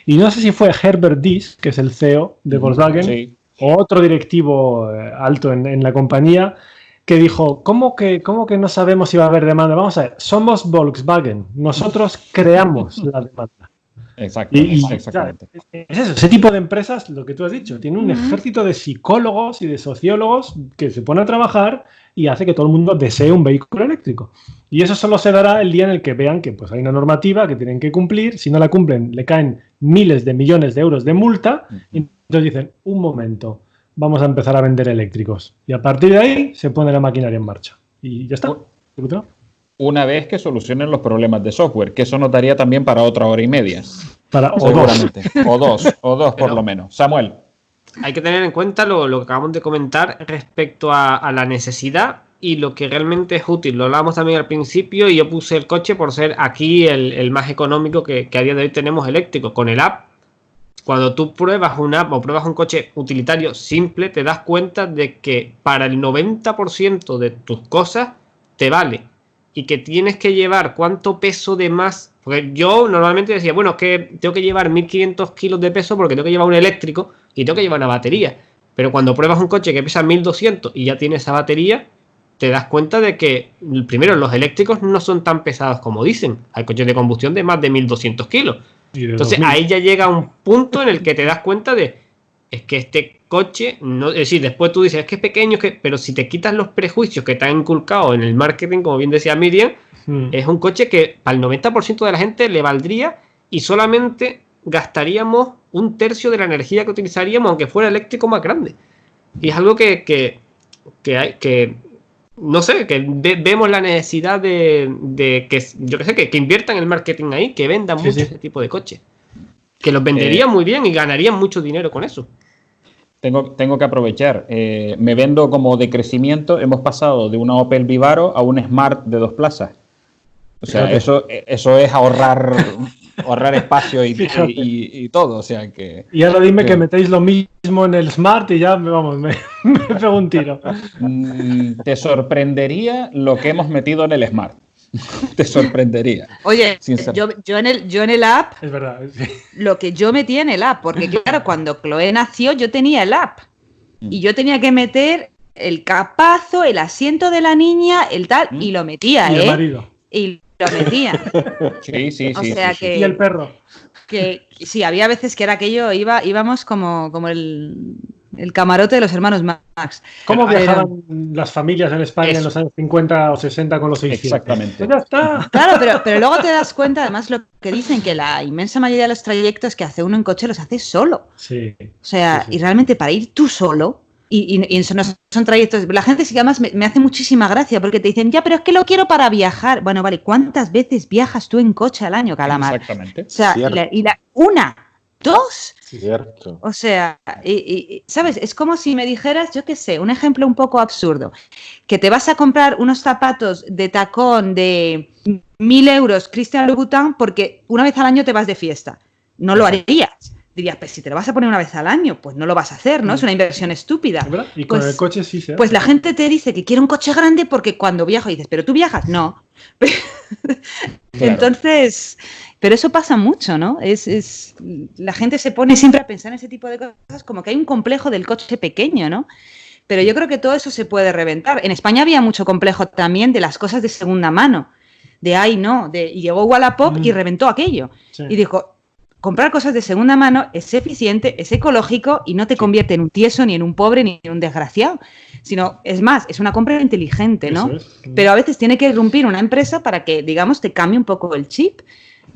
[SPEAKER 2] Y no sé si fue Herbert Diess, que es el CEO de Volkswagen, sí, o otro directivo alto en la compañía, que dijo, ¿cómo que no sabemos si va a haber demanda? Vamos a ver, somos Volkswagen, nosotros creamos la demanda.
[SPEAKER 1] Exactamente.
[SPEAKER 2] Es eso, ese tipo de empresas, lo que tú has dicho, tiene un ejército de psicólogos y de sociólogos que se pone a trabajar y hace que todo el mundo desee un vehículo eléctrico. Y eso solo se dará el día en el que vean que pues, hay una normativa que tienen que cumplir. Si no la cumplen, le caen miles de millones de euros de multa. Y entonces dicen, un momento, vamos a empezar a vender eléctricos. Y a partir de ahí se pone la maquinaria en marcha. Y ya está.
[SPEAKER 1] Una vez que solucionen los problemas de software, que eso nos daría también para otra hora y media.
[SPEAKER 2] Seguramente.
[SPEAKER 1] O dos por lo menos. Samuel.
[SPEAKER 3] Hay que tener en cuenta lo que acabamos de comentar respecto a la necesidad y lo que realmente es útil. Lo hablábamos también al principio y yo puse el coche por ser aquí el más económico que a día de hoy tenemos eléctrico. Con el app, cuando tú pruebas una app o pruebas un coche utilitario simple, te das cuenta de que para el 90% de tus cosas te vale. Y que tienes que llevar cuánto peso de más. Porque yo normalmente decía, bueno, es que tengo que llevar 1.500 kilos de peso porque tengo que llevar un eléctrico y tengo que llevar una batería. Pero cuando pruebas un coche que pesa 1.200 y ya tiene esa batería, te das cuenta de que, primero, los eléctricos no son tan pesados como dicen. Hay coches de combustión de más de 1.200 kilos. Entonces ahí ya llega un punto en el que te das cuenta de, es que este coche, no, es decir, después tú dices, es que es pequeño, pero si te quitas los prejuicios que te han inculcado en el marketing, como bien decía Miriam, es un coche que para el 90% de la gente le valdría y solamente gastaríamos 1/3 de la energía que utilizaríamos aunque fuera eléctrico más grande. Y es algo que hay que, no sé, que vemos la necesidad de que, yo qué sé, que inviertan en el marketing ahí, que vendan mucho ese tipo de coches. Que los venderían muy bien y ganarían mucho dinero con eso.
[SPEAKER 1] Tengo que aprovechar. Me vendo como de crecimiento. Hemos pasado de una Opel Vivaro a un Smart de 2 plazas. O sea, eso es ahorrar espacio y todo. O sea que.
[SPEAKER 2] Y ahora dime que metéis lo mismo en el Smart y ya me pego un tiro.
[SPEAKER 1] Te sorprendería lo que hemos metido en el Smart. Te sorprendería.
[SPEAKER 5] Oye, yo en el app,
[SPEAKER 2] es verdad, sí.
[SPEAKER 5] Lo que yo metía en el app, porque claro, cuando Chloe nació yo tenía el app y yo tenía que meter el capazo, el asiento de la niña, el tal, y lo metía,
[SPEAKER 2] y el marido.
[SPEAKER 5] Y lo metía.
[SPEAKER 1] Sí.
[SPEAKER 5] O sea
[SPEAKER 1] sí.
[SPEAKER 5] que,
[SPEAKER 2] y el perro.
[SPEAKER 5] Que sí, había veces que era aquello, íbamos como el camarote de los hermanos Max.
[SPEAKER 2] ¿Cómo viajaban las familias en España en los años 50 o 60 con los 600?
[SPEAKER 1] Exactamente.
[SPEAKER 2] Pues ya está.
[SPEAKER 5] Claro, pero luego te das cuenta, además, lo que dicen, que la inmensa mayoría de los trayectos que hace uno en coche los hace solo.
[SPEAKER 2] Sí.
[SPEAKER 5] O sea, sí. Y realmente para ir tú solo, y eso no son trayectos. La gente sí que además me hace muchísima gracia porque te dicen, ya, pero es que lo quiero para viajar. Bueno, vale, ¿cuántas veces viajas tú en coche al año, Calamar?
[SPEAKER 1] Exactamente.
[SPEAKER 5] O sea, una, dos.
[SPEAKER 4] Cierto.
[SPEAKER 5] O sea, ¿sabes? Es como si me dijeras, yo qué sé, un ejemplo un poco absurdo, que te vas a comprar unos zapatos de tacón de 1.000 euros Christian Louboutin porque una vez al año te vas de fiesta. No lo harías. Dirías, pues si te lo vas a poner una vez al año, pues no lo vas a hacer, ¿no? Es una inversión estúpida.
[SPEAKER 2] ¿Verdad? Y con el coche sí se hace.
[SPEAKER 5] Pues la gente te dice que quiere un coche grande porque cuando viajo dices, ¿pero tú viajas? No. Claro. Entonces, pero eso pasa mucho, ¿no? La gente se pone siempre a pensar en ese tipo de cosas como que hay un complejo del coche pequeño, ¿no? Pero yo creo que todo eso se puede reventar. En España había mucho complejo también de las cosas de segunda mano. Y llegó Wallapop y reventó aquello. Sí. Y dijo, comprar cosas de segunda mano es eficiente, es ecológico y no te convierte en un tieso, ni en un pobre, ni en un desgraciado. Sino, es más, es una compra inteligente, ¿no? Pero a veces tiene que irrumpir una empresa para que, digamos, te cambie un poco el chip.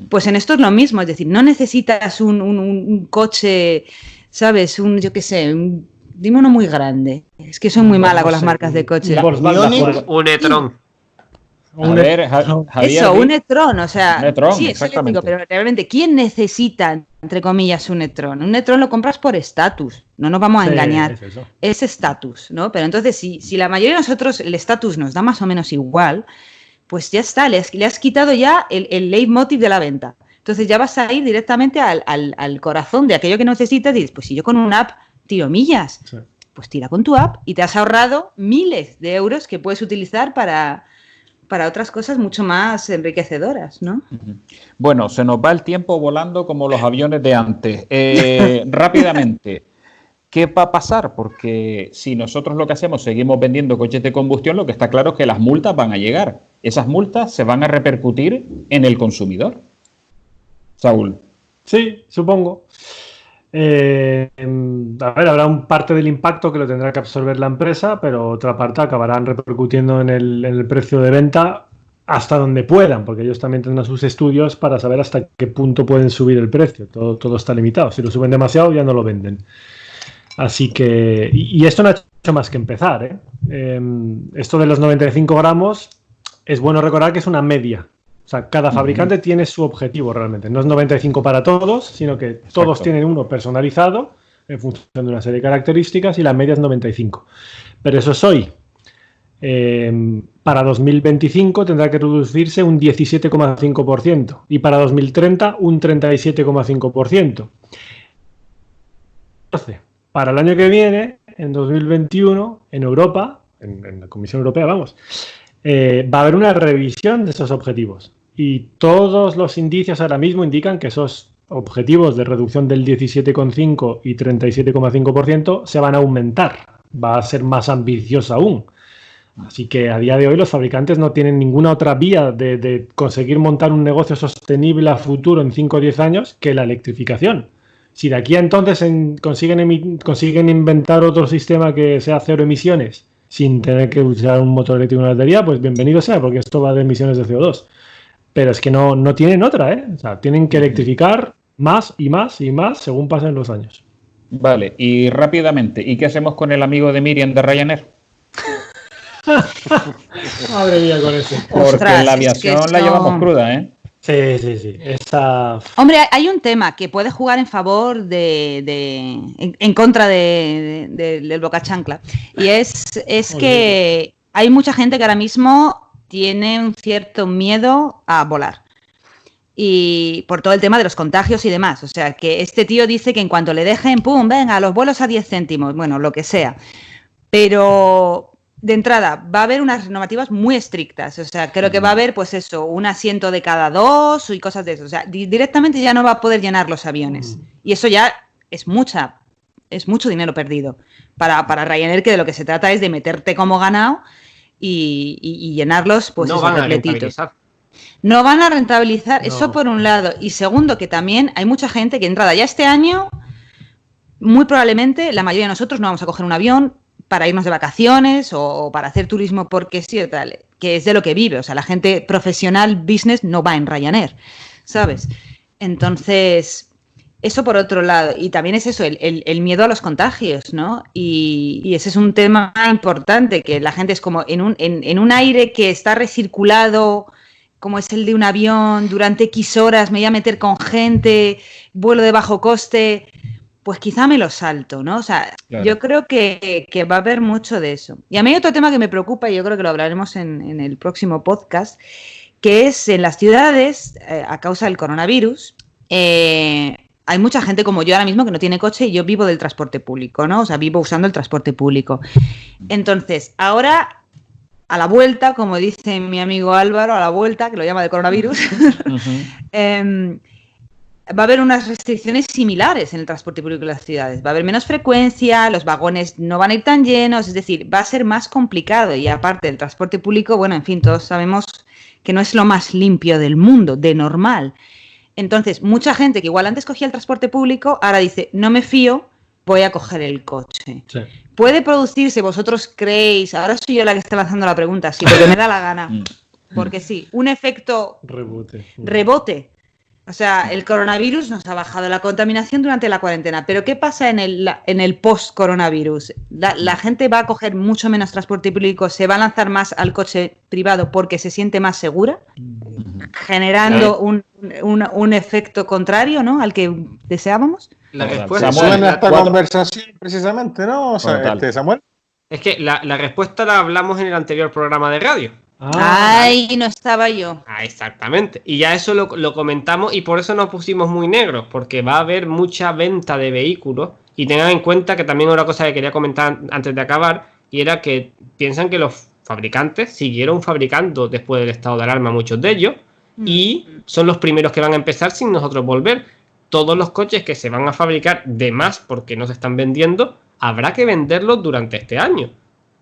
[SPEAKER 5] Pues en esto es lo mismo, es decir, no necesitas un coche, ¿sabes? Yo qué sé, dime uno muy grande. Es que soy muy mala con las marcas de coche.
[SPEAKER 3] Un e-tron.
[SPEAKER 5] Eso, un e-tron, o sea,
[SPEAKER 1] un e-tron,
[SPEAKER 5] sí, es eléctrico, pero realmente, ¿quién necesita, entre comillas, un e-tron? Un e-tron lo compras por estatus, no nos vamos a engañar, es estatus, ¿no? Pero entonces, si la mayoría de nosotros el estatus nos da más o menos igual, pues ya está, le has quitado ya el leitmotiv de la venta. Entonces ya vas a ir directamente al corazón de aquello que necesitas y dices, pues si yo con una app tiro millas, pues tira con tu app y te has ahorrado miles de euros que puedes utilizar para otras cosas mucho más enriquecedoras, ¿no?
[SPEAKER 1] Bueno, se nos va el tiempo volando como los aviones de antes. Rápidamente, ¿qué va a pasar? Porque si nosotros lo que hacemos seguimos vendiendo coches de combustión, lo que está claro es que las multas van a llegar. Esas multas se van a repercutir en el consumidor. Saúl.
[SPEAKER 2] Sí, supongo. A ver, habrá un parte del impacto que lo tendrá que absorber la empresa, pero otra parte acabarán repercutiendo en el precio de venta hasta donde puedan, porque ellos también tendrán sus estudios para saber hasta qué punto pueden subir el precio. Todo está limitado. Si lo suben demasiado, ya no lo venden. Así que... Y esto no ha hecho más que empezar, ¿eh? Esto de los 95 gramos, es bueno recordar que es una media. O sea, cada fabricante tiene su objetivo realmente. No es 95 para todos, sino que todos tienen uno personalizado en función de una serie de características y la media es 95. Pero eso es hoy. Para 2025 tendrá que reducirse un 17,5% y para 2030 un 37,5%. Entonces, para el año que viene, en 2021, en Europa, en la Comisión Europea, vamos, va a haber una revisión de esos objetivos. Y todos los indicios ahora mismo indican que esos objetivos de reducción del 17,5% y 37,5% se van a aumentar. Va a ser más ambicioso aún. Así que a día de hoy los fabricantes no tienen ninguna otra vía de conseguir montar un negocio sostenible a futuro en 5 o 10 años que la electrificación. Si de aquí a entonces consiguen inventar otro sistema que sea cero emisiones sin tener que usar un motor eléctrico y una batería, pues bienvenido sea, porque esto va de emisiones de CO2. Pero es que no tienen otra, ¿eh? O sea, tienen que electrificar más y más y más según pasen los años.
[SPEAKER 1] Vale, y rápidamente, ¿y qué hacemos con el amigo de Miriam de Ryanair?
[SPEAKER 2] Madre mía con eso.
[SPEAKER 1] Porque
[SPEAKER 5] Ostras,
[SPEAKER 1] la aviación
[SPEAKER 5] es que
[SPEAKER 1] la llevamos cruda, ¿eh?
[SPEAKER 2] Sí.
[SPEAKER 5] Hombre, hay un tema que puede jugar en favor en contra del Boca Chancla. Y es que hay mucha gente que ahora mismo tiene un cierto miedo a volar. Y por todo el tema de los contagios y demás. O sea, que este tío dice que en cuanto le dejen, ¡pum!, venga, los vuelos a 10 céntimos. Bueno, lo que sea. Pero... de entrada, va a haber unas normativas muy estrictas. O sea, creo que va a haber, pues eso, un asiento de cada 2 y cosas de eso. O sea, directamente ya no va a poder llenar los aviones. Y eso ya es mucho dinero perdido para Ryanair, que de lo que se trata es de meterte como ganado y llenarlos, pues,
[SPEAKER 3] no
[SPEAKER 5] eso,
[SPEAKER 3] van a
[SPEAKER 5] repletitos.
[SPEAKER 3] rentabilizar.
[SPEAKER 5] No van a rentabilizar,
[SPEAKER 2] No.
[SPEAKER 5] eso por un lado. Y segundo, que también hay mucha gente que entrada ya este año, muy probablemente la mayoría de nosotros no vamos a coger un avión para irnos de vacaciones o para hacer turismo porque sí o tal, que es de lo que vive. O sea, la gente profesional, business, no va en Ryanair, ¿sabes? Entonces, eso por otro lado. Y también es eso, el miedo a los contagios, ¿no? Y ese es un tema importante, que la gente es como en un aire que está recirculado, como es el de un avión, durante X horas me voy a meter con gente, vuelo de bajo coste... pues quizá me lo salto, ¿no? O sea, claro. Yo creo que va a haber mucho de eso. Y a mí hay otro tema que me preocupa, y yo creo que lo hablaremos en el próximo podcast, que es en las ciudades, a causa del coronavirus, hay mucha gente como yo ahora mismo que no tiene coche y yo vivo del transporte público, ¿no? O sea, vivo usando el transporte público. Entonces, ahora... a la vuelta, como dice mi amigo Álvaro, a la vuelta, que lo llama de coronavirus, va a haber unas restricciones similares en el transporte público de las ciudades. Va a haber menos frecuencia, los vagones no van a ir tan llenos, es decir, va a ser más complicado. Y aparte del transporte público, bueno, en fin, todos sabemos que no es lo más limpio del mundo, de normal. Entonces, mucha gente que igual antes cogía el transporte público, ahora dice, no me fío, voy a coger el coche. Sí. Puede producirse, vosotros creéis, ahora soy yo la que está lanzando la pregunta, sí, porque me da la gana, porque sí, un efecto rebote. O sea, el coronavirus nos ha bajado la contaminación durante la cuarentena, pero ¿qué pasa en el post-coronavirus? La gente va a coger mucho menos transporte público, se va a lanzar más al coche privado porque se siente más segura, generando un efecto contrario, ¿no?, al que deseábamos.
[SPEAKER 3] La respuesta
[SPEAKER 4] Samuel, esta conversación precisamente, ¿no? O sea, Samuel.
[SPEAKER 3] Es que la respuesta la hablamos en el anterior programa de radio.
[SPEAKER 5] Ay, no estaba yo.
[SPEAKER 3] Exactamente. Y ya eso lo comentamos y por eso nos pusimos muy negros, porque va a haber mucha venta de vehículos Y tengan en cuenta que también una cosa que quería comentar antes de acabar, y era que piensan que los fabricantes siguieron fabricando después del estado de alarma, muchos de ellos, y son los primeros que van a empezar sin nosotros volver. Todos los coches que se van a fabricar de más porque no se están vendiendo, habrá que venderlos durante este año.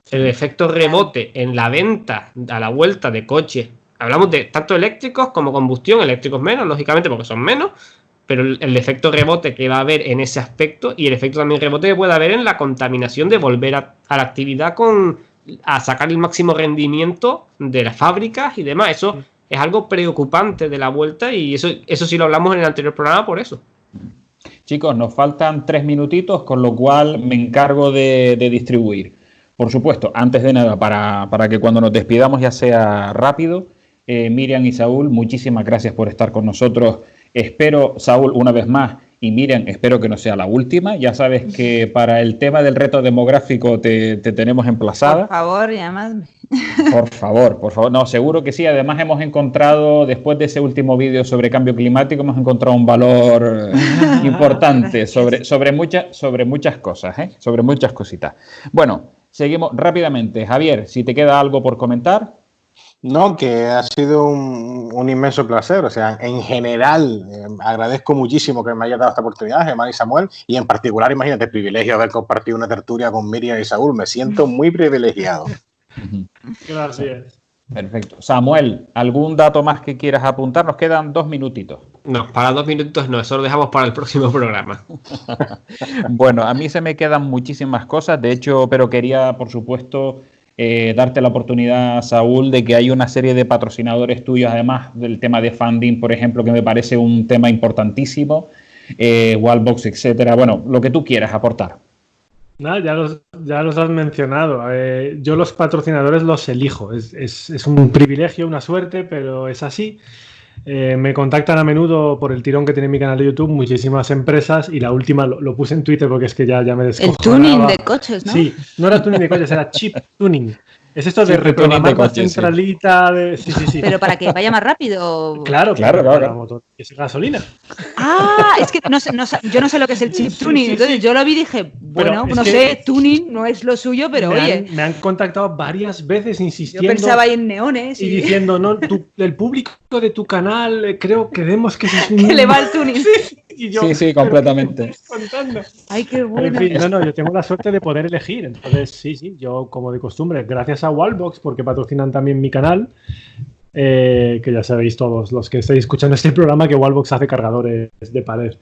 [SPEAKER 3] El efecto rebote en la venta a la vuelta de coches, hablamos de tanto eléctricos como combustión, eléctricos menos, lógicamente porque son menos, pero el efecto rebote que va a haber en ese aspecto y el efecto también rebote que puede haber en la contaminación de volver a la actividad a sacar el máximo rendimiento de las fábricas y demás. Eso es algo preocupante de la vuelta y eso sí lo hablamos en el anterior programa por eso.
[SPEAKER 1] Chicos, nos faltan 3 minutitos, con lo cual me encargo de distribuir. Por supuesto, antes de nada, para que cuando nos despidamos ya sea rápido, Miriam y Saúl, muchísimas gracias por estar con nosotros. Espero, Saúl, una vez más, y Miriam, espero que no sea la última. Ya sabes que para el tema del reto demográfico te tenemos emplazada.
[SPEAKER 5] Por favor, llamadme.
[SPEAKER 1] Por favor. No, seguro que sí. Además hemos encontrado, después de ese último vídeo sobre cambio climático, hemos encontrado un valor importante sobre muchas cosas, sobre muchas cositas. Bueno, seguimos rápidamente. Javier, si te queda algo por comentar.
[SPEAKER 4] No, que ha sido un inmenso placer. O sea, en general, agradezco muchísimo que me hayas dado esta oportunidad, Germán y Samuel, y en particular, imagínate, el privilegio de haber compartido una tertulia con Miriam y Saúl. Me siento muy privilegiado.
[SPEAKER 2] Gracias.
[SPEAKER 1] Perfecto. Samuel, ¿algún dato más que quieras apuntar? Nos quedan 2 minutitos.
[SPEAKER 3] No, para 2 minutitos no, eso lo dejamos para el próximo programa.
[SPEAKER 1] Bueno, a mí se me quedan muchísimas cosas, de hecho, pero quería, por supuesto, darte la oportunidad, Saúl, de que hay una serie de patrocinadores tuyos, además del tema de funding, por ejemplo, que me parece un tema importantísimo, Wallbox, etcétera. Bueno, lo que tú quieras aportar.
[SPEAKER 2] Nada, ya los has mencionado. Yo los patrocinadores los elijo. Es un privilegio, una suerte, pero es así. Me contactan a menudo por el tirón que tiene mi canal de YouTube muchísimas empresas y la última lo puse en Twitter porque es que ya me descojonaba.
[SPEAKER 5] El tuning de coches, ¿no?
[SPEAKER 2] Sí, no era tuning de coches, era chip tuning. Es esto de reprogramar la centralita de... Sí.
[SPEAKER 5] Pero para que vaya más rápido.
[SPEAKER 2] Claro. Para motor, que es gasolina.
[SPEAKER 5] Ah, es que yo no sé lo que es el chip tuning. Entonces yo lo vi y dije, bueno, no sé, tuning no es lo suyo, pero oye.
[SPEAKER 2] Me han contactado varias veces insistiendo.
[SPEAKER 5] Yo pensaba ahí en neones.
[SPEAKER 2] Y diciendo, no, el público de tu canal, creo que vemos que es un...
[SPEAKER 5] que le va el tuning.
[SPEAKER 2] Y yo,
[SPEAKER 1] sí, completamente.
[SPEAKER 5] Ay, qué bueno.
[SPEAKER 2] En fin, yo tengo la suerte de poder elegir. Entonces, sí, yo como de costumbre, gracias a Wallbox, porque patrocinan también mi canal, que ya sabéis todos los que estáis escuchando este programa que Wallbox hace cargadores de pared.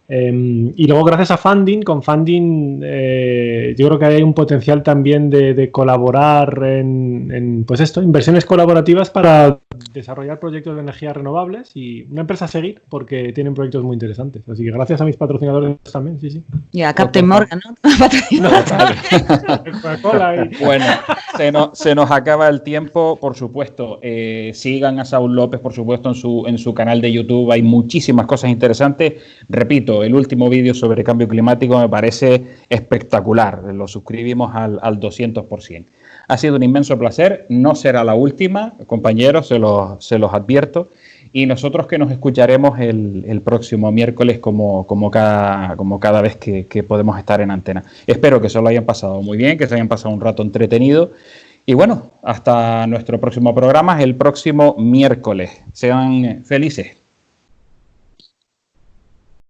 [SPEAKER 2] Y luego gracias a Funding, con Funding yo creo que hay un potencial también de colaborar en pues esto, inversiones colaborativas para desarrollar proyectos de energías renovables y una empresa a seguir porque tienen proyectos muy interesantes. Así que gracias a mis patrocinadores también, sí.
[SPEAKER 5] Y a Captain Morgan, ¿no?
[SPEAKER 1] Bueno, se nos acaba el tiempo, por supuesto. Sigan a Saúl López, por supuesto, en su canal de YouTube. Hay muchísimas cosas interesantes. Repito, el último vídeo sobre cambio climático me parece espectacular. Lo suscribimos al 200%. Ha sido un inmenso placer. No será la última, compañeros, se los advierto. Y nosotros que nos escucharemos el próximo miércoles como cada vez que podemos estar en antena. Espero que se lo hayan pasado muy bien, que se hayan pasado un rato entretenido. Y bueno, hasta nuestro próximo programa, el próximo miércoles. Sean felices.